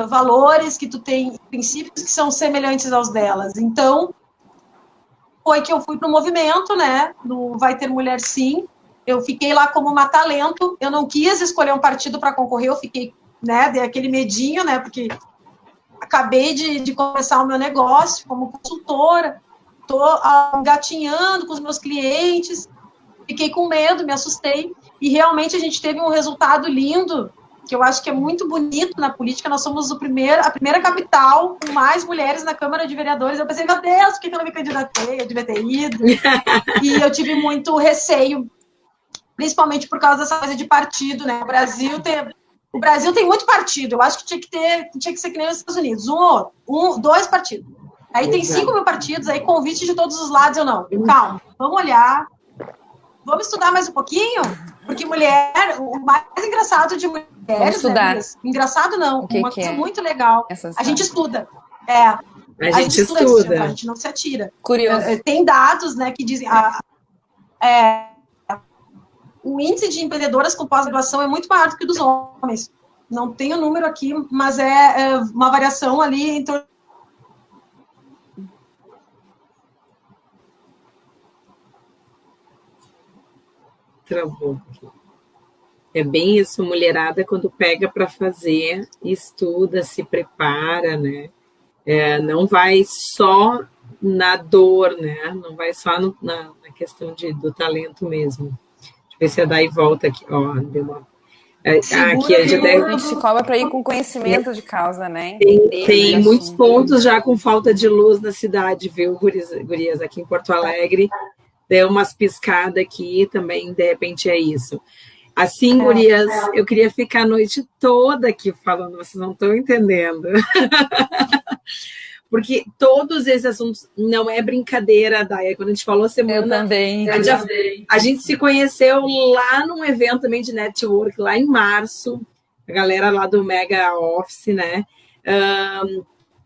valores, que tu tem princípios que são semelhantes aos delas. Então, foi que eu fui para o movimento, né, no Vai Ter Mulher Sim. Eu fiquei lá como uma talento, eu não quis escolher um partido para concorrer, eu fiquei, né, dei aquele medinho, né, porque acabei de começar o meu negócio como consultora, estou engatinhando com os meus clientes, fiquei com medo, me assustei. E realmente a gente teve um resultado lindo, que eu acho que é muito bonito na política. Nós somos a primeira capital com mais mulheres na Câmara de Vereadores. Eu pensei, meu Deus, por que eu não me candidatei? Eu devia ter ido. E eu tive muito receio, principalmente por causa dessa coisa de partido, né? O Brasil tem muito partido. Eu acho que tinha que ser que nem os Estados Unidos. Dois partidos. Aí tem 5 mil partidos, aí convite de todos os lados. Eu não. Calma, vamos olhar. Vamos estudar mais um pouquinho? Porque mulher, o mais engraçado de mulheres... Vamos estudar. Né, engraçado não, uma coisa muito legal. A gente estuda. A gente estuda. A gente não se atira. Curioso. Tem dados, né, que dizem... o índice de empreendedoras com pós-graduação é muito maior do que o dos homens. Não tem o número aqui, mas é uma variação ali em torno travou. É bem isso, mulherada, quando pega para fazer, estuda, se prepara, né? Não vai só na dor, né? Não vai só na questão do talento mesmo. Deixa eu ver se a Dai volta aqui. Ó, deu uma. Aqui a gente a gente se cobra para ir com conhecimento de causa, né? Tem muitos pontos já com falta de luz na cidade, viu, gurias? Aqui em Porto Alegre, deu umas piscadas aqui também, de repente é isso. Assim, gurias, eu queria ficar a noite toda aqui falando, vocês não estão entendendo. Porque todos esses assuntos não é brincadeira, Daya. Quando a gente falou semana... Eu também. A gente se conheceu lá num evento também de network, lá em março, a galera lá do Mega Office, né?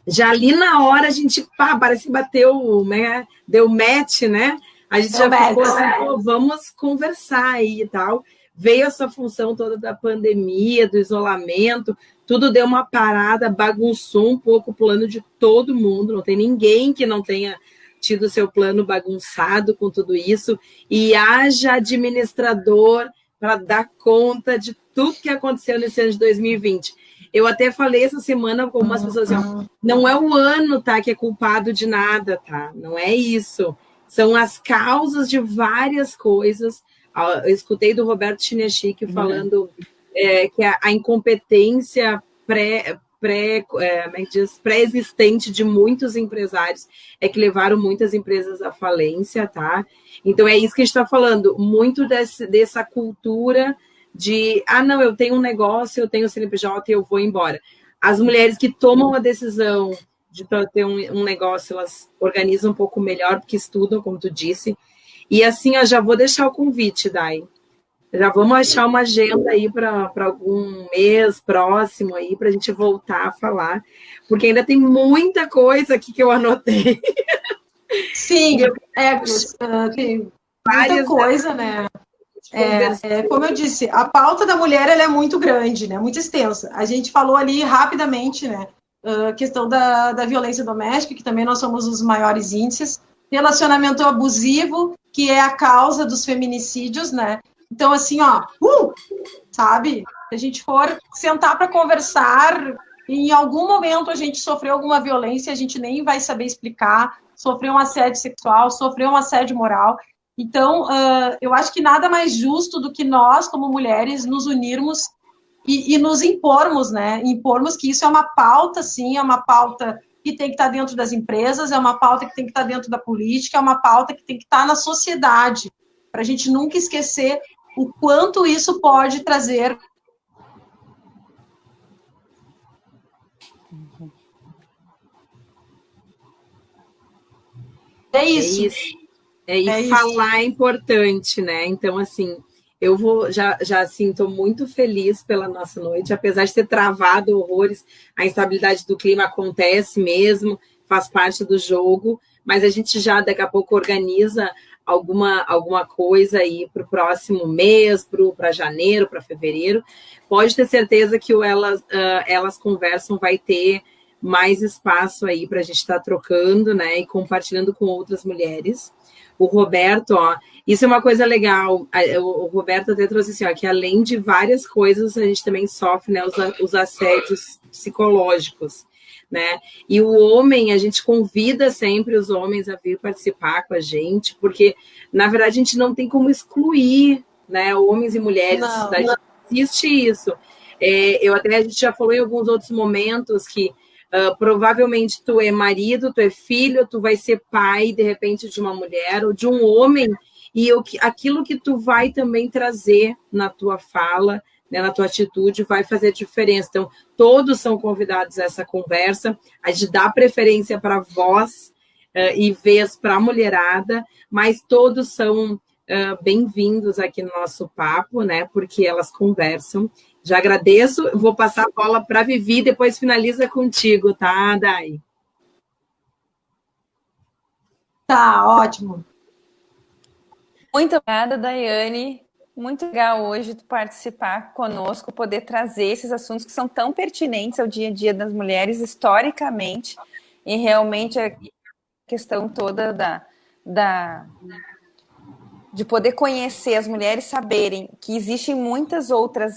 Já ali na hora a gente, parece que bateu, né? Deu match, né? A gente já ficou assim, vamos conversar aí e tal. Veio essa função toda da pandemia, do isolamento, tudo deu uma parada, bagunçou um pouco o plano de todo mundo, não tem ninguém que não tenha tido seu plano bagunçado com tudo isso, e haja administrador para dar conta de tudo que aconteceu nesse ano de 2020. Eu até falei essa semana com algumas pessoas assim, não é o ano, tá, que é culpado de nada, tá? Não é isso. São as causas de várias coisas. Eu escutei do Roberto Chinachique falando que a incompetência pré-existente de muitos empresários é que levaram muitas empresas à falência, tá? Então é isso que a gente está falando, muito dessa cultura de, não, eu tenho um negócio, eu tenho CNPJ e eu vou embora. As mulheres que tomam a decisão de ter um negócio, elas organizam um pouco melhor, porque estudam, como tu disse. E assim, eu já vou deixar o convite, Dai. Já vamos achar uma agenda aí para algum mês próximo aí, para a gente voltar a falar, porque ainda tem muita coisa aqui que eu anotei. Sim, tem muita coisa, né? Como eu disse, a pauta da mulher ela é muito grande, né? Muito extensa. A gente falou ali rapidamente, né? Questão da violência doméstica, que também nós somos os maiores índices, relacionamento abusivo, que é a causa dos feminicídios, né? Então, assim, sabe? Se a gente for sentar para conversar, e em algum momento a gente sofreu alguma violência, a gente nem vai saber explicar, sofreu um assédio sexual, sofreu um assédio moral. Então, eu acho que nada mais justo do que nós, como mulheres, nos unirmos e nos impormos, né? Impormos que isso é uma pauta, sim, é uma pauta que tem que estar dentro das empresas, é uma pauta que tem que estar dentro da política, é uma pauta que tem que estar na sociedade, para a gente nunca esquecer o quanto isso pode trazer. É isso. Falar é importante, né? Então, assim, eu vou já assim, estou muito feliz pela nossa noite, apesar de ter travado horrores, a instabilidade do clima acontece mesmo, faz parte do jogo, mas a gente já daqui a pouco organiza alguma coisa aí para o próximo mês, para janeiro, para fevereiro. Pode ter certeza que elas conversam, vai ter mais espaço aí para a gente estar trocando, né, e compartilhando com outras mulheres. O Roberto, isso é uma coisa legal, o Roberto até trouxe assim, que além de várias coisas, a gente também sofre, né, os assédios psicológicos, né, e o homem, a gente convida sempre os homens a vir participar com a gente, porque, na verdade, a gente não tem como excluir, né, homens e mulheres, não existe isso. A gente já falou em alguns outros momentos que provavelmente tu é marido, tu é filho, tu vai ser pai, de repente, de uma mulher ou de um homem, e aquilo que tu vai também trazer na tua fala, né, na tua atitude, vai fazer diferença. Então, todos são convidados a essa conversa, a gente dá preferência para voz e vez para a mulherada, mas todos são bem-vindos aqui no nosso papo, né, porque elas conversam. Já agradeço, vou passar a bola para a Vivi, depois finaliza contigo, tá, Dai? Tá, ótimo. Muito obrigada, Daiane. Muito legal hoje tu participar conosco, poder trazer esses assuntos que são tão pertinentes ao dia a dia das mulheres, historicamente, e realmente a questão toda de poder conhecer as mulheres, saberem que existem muitas outras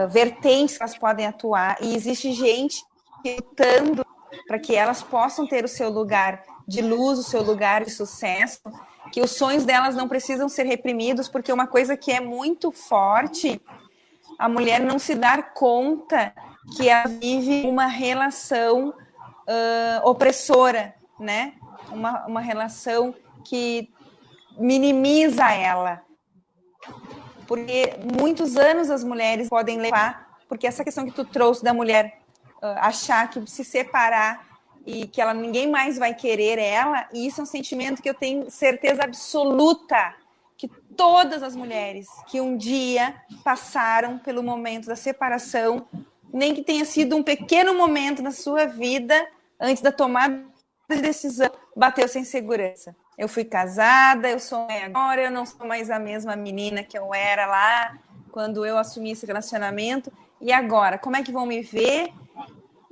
vertentes que elas podem atuar, e existe gente lutando para que elas possam ter o seu lugar de luz, o seu lugar de sucesso, que os sonhos delas não precisam ser reprimidos, porque uma coisa que é muito forte, a mulher não se dar conta que ela vive uma relação opressora, né? Uma relação que minimiza ela. Porque muitos anos as mulheres podem levar, porque essa questão que tu trouxe da mulher achar que se separar e que ninguém mais vai querer ela, e isso é um sentimento que eu tenho certeza absoluta que todas as mulheres que um dia passaram pelo momento da separação, nem que tenha sido um pequeno momento na sua vida, antes da tomada de decisão, bateu sem segurança. Eu fui casada, eu sou mãe agora, eu não sou mais a mesma menina que eu era lá quando eu assumi esse relacionamento. E agora, como é que vão me ver?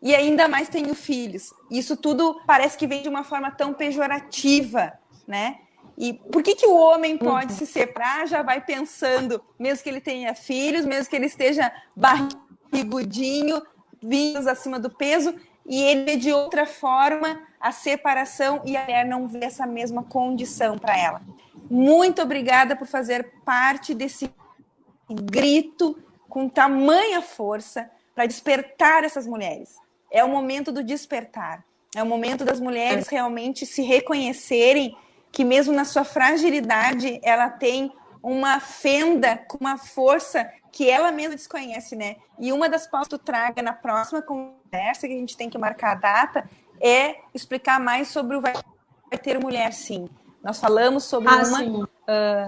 E ainda mais tenho filhos. Isso tudo parece que vem de uma forma tão pejorativa, né? E por que o homem pode se separar, já vai pensando, mesmo que ele tenha filhos, mesmo que ele esteja barrigudinho, vinhos acima do peso, e ele vê de outra forma a separação e a mulher não vê essa mesma condição para ela. Muito obrigada por fazer parte desse grito com tamanha força para despertar essas mulheres. É o momento do despertar. É o momento das mulheres realmente se reconhecerem que mesmo na sua fragilidade ela tem uma fenda com uma força que ela mesma desconhece, né? E uma das pautas que tu traga na próxima conversa, que a gente tem que marcar a data, é explicar mais sobre o Vai Ter Mulher, sim. Nós falamos sobre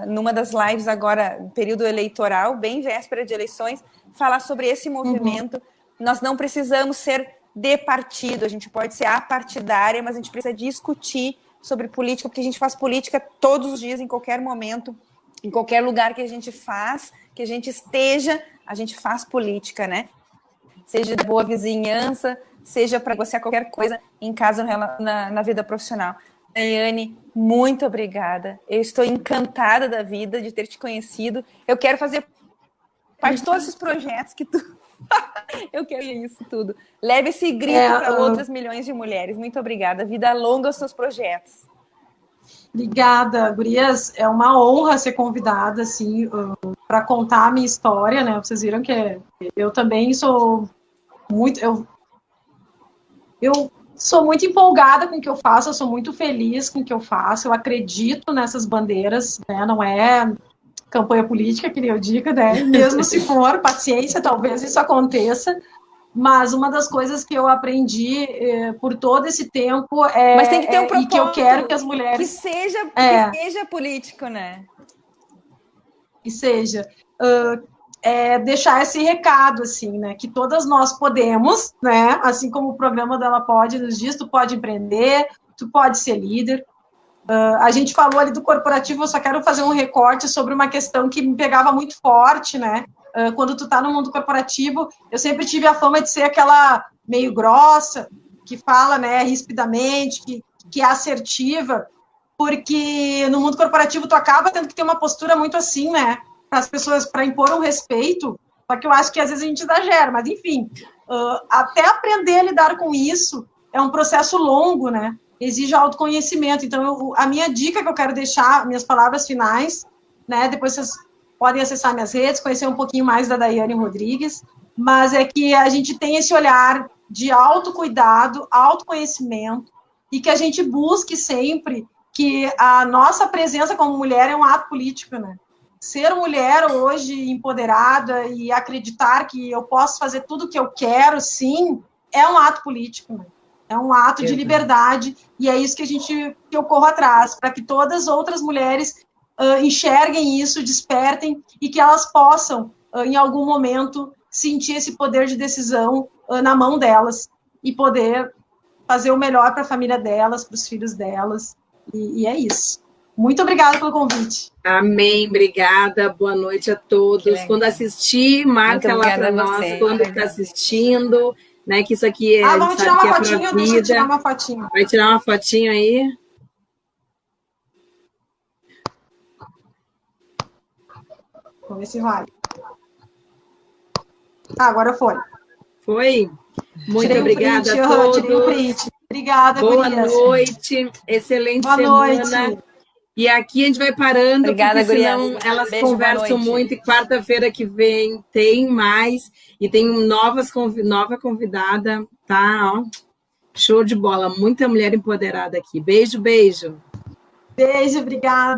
numa das lives agora, período eleitoral, bem véspera de eleições, falar sobre esse movimento. Nós não precisamos ser de partido, a gente pode ser apartidária, mas a gente precisa discutir sobre política, porque a gente faz política todos os dias, em qualquer momento, em qualquer lugar que a gente faz, que a gente esteja, a gente faz política, né? Seja de boa vizinhança, seja para negociar qualquer coisa em casa, na vida profissional. Daiane, muito obrigada. Eu estou encantada da vida de ter te conhecido. Eu quero fazer parte de todos esses projetos que tu... Eu quero isso tudo. Leve esse grito para outras milhões de mulheres. Muito obrigada. Vida longa aos seus projetos. Obrigada, gurias. É uma honra ser convidada, assim, para contar a minha história, né? Vocês viram que eu também sou muito... Eu sou muito empolgada com o que eu faço, eu sou muito feliz com o que eu faço, eu acredito nessas bandeiras, né? Não é campanha política, que nem eu digo, né? Mesmo se for, paciência, talvez isso aconteça. Mas uma das coisas que eu aprendi por todo esse tempo Mas tem que ter um propósito, e que eu quero que as mulheres... Que seja político, né? Que seja. Deixar esse recado, assim, né? Que todas nós podemos, né? Assim como o programa dela pode nos diz, tu pode empreender, tu pode ser líder. A gente falou ali do corporativo, eu só quero fazer um recorte sobre uma questão que me pegava muito forte, né? Quando tu tá no mundo corporativo, eu sempre tive a fama de ser aquela meio grossa, que fala, né, rispidamente, que é assertiva, porque no mundo corporativo tu acaba tendo que ter uma postura muito assim, né, para as pessoas, para impor um respeito, só que eu acho que às vezes a gente exagera, mas enfim, até aprender a lidar com isso é um processo longo, né, exige autoconhecimento. Então, a minha dica que eu quero deixar, minhas palavras finais, né, depois vocês podem acessar minhas redes, conhecer um pouquinho mais da Daiane Rodrigues, mas é que a gente tem esse olhar de autocuidado, autoconhecimento, e que a gente busque sempre que a nossa presença como mulher é um ato político, né? Ser mulher hoje empoderada e acreditar que eu posso fazer tudo o que eu quero, sim, é um ato político, né? É um ato de liberdade, e é isso que eu corro atrás, para que todas as outras mulheres enxerguem isso, despertem, e que elas possam, em algum momento, sentir esse poder de decisão na mão delas, e poder fazer o melhor para a família delas, para os filhos delas, e é isso. Muito obrigada pelo convite. Amém, obrigada, boa noite a todos. Quando assistir, marca lá para nós quando está assistindo, né? Que isso aqui é. Vamos tirar uma fotinha, deixa eu tirar uma fotinha. Vai tirar uma fotinha aí? Vamos ver se vai. Agora foi. Foi? Muito Tirei obrigada print, a todos. tirei o print. Obrigada, Boa gurias. noite, excelente Boa semana. noite. E aqui a gente vai parando, Obrigada, porque senão gurias. elas Beijo, conversam boa noite. muito. E quarta-feira que vem tem mais. E tem nova convidada, tá? Ó, show de bola. Muita mulher empoderada aqui. Beijo, beijo. Beijo, obrigada.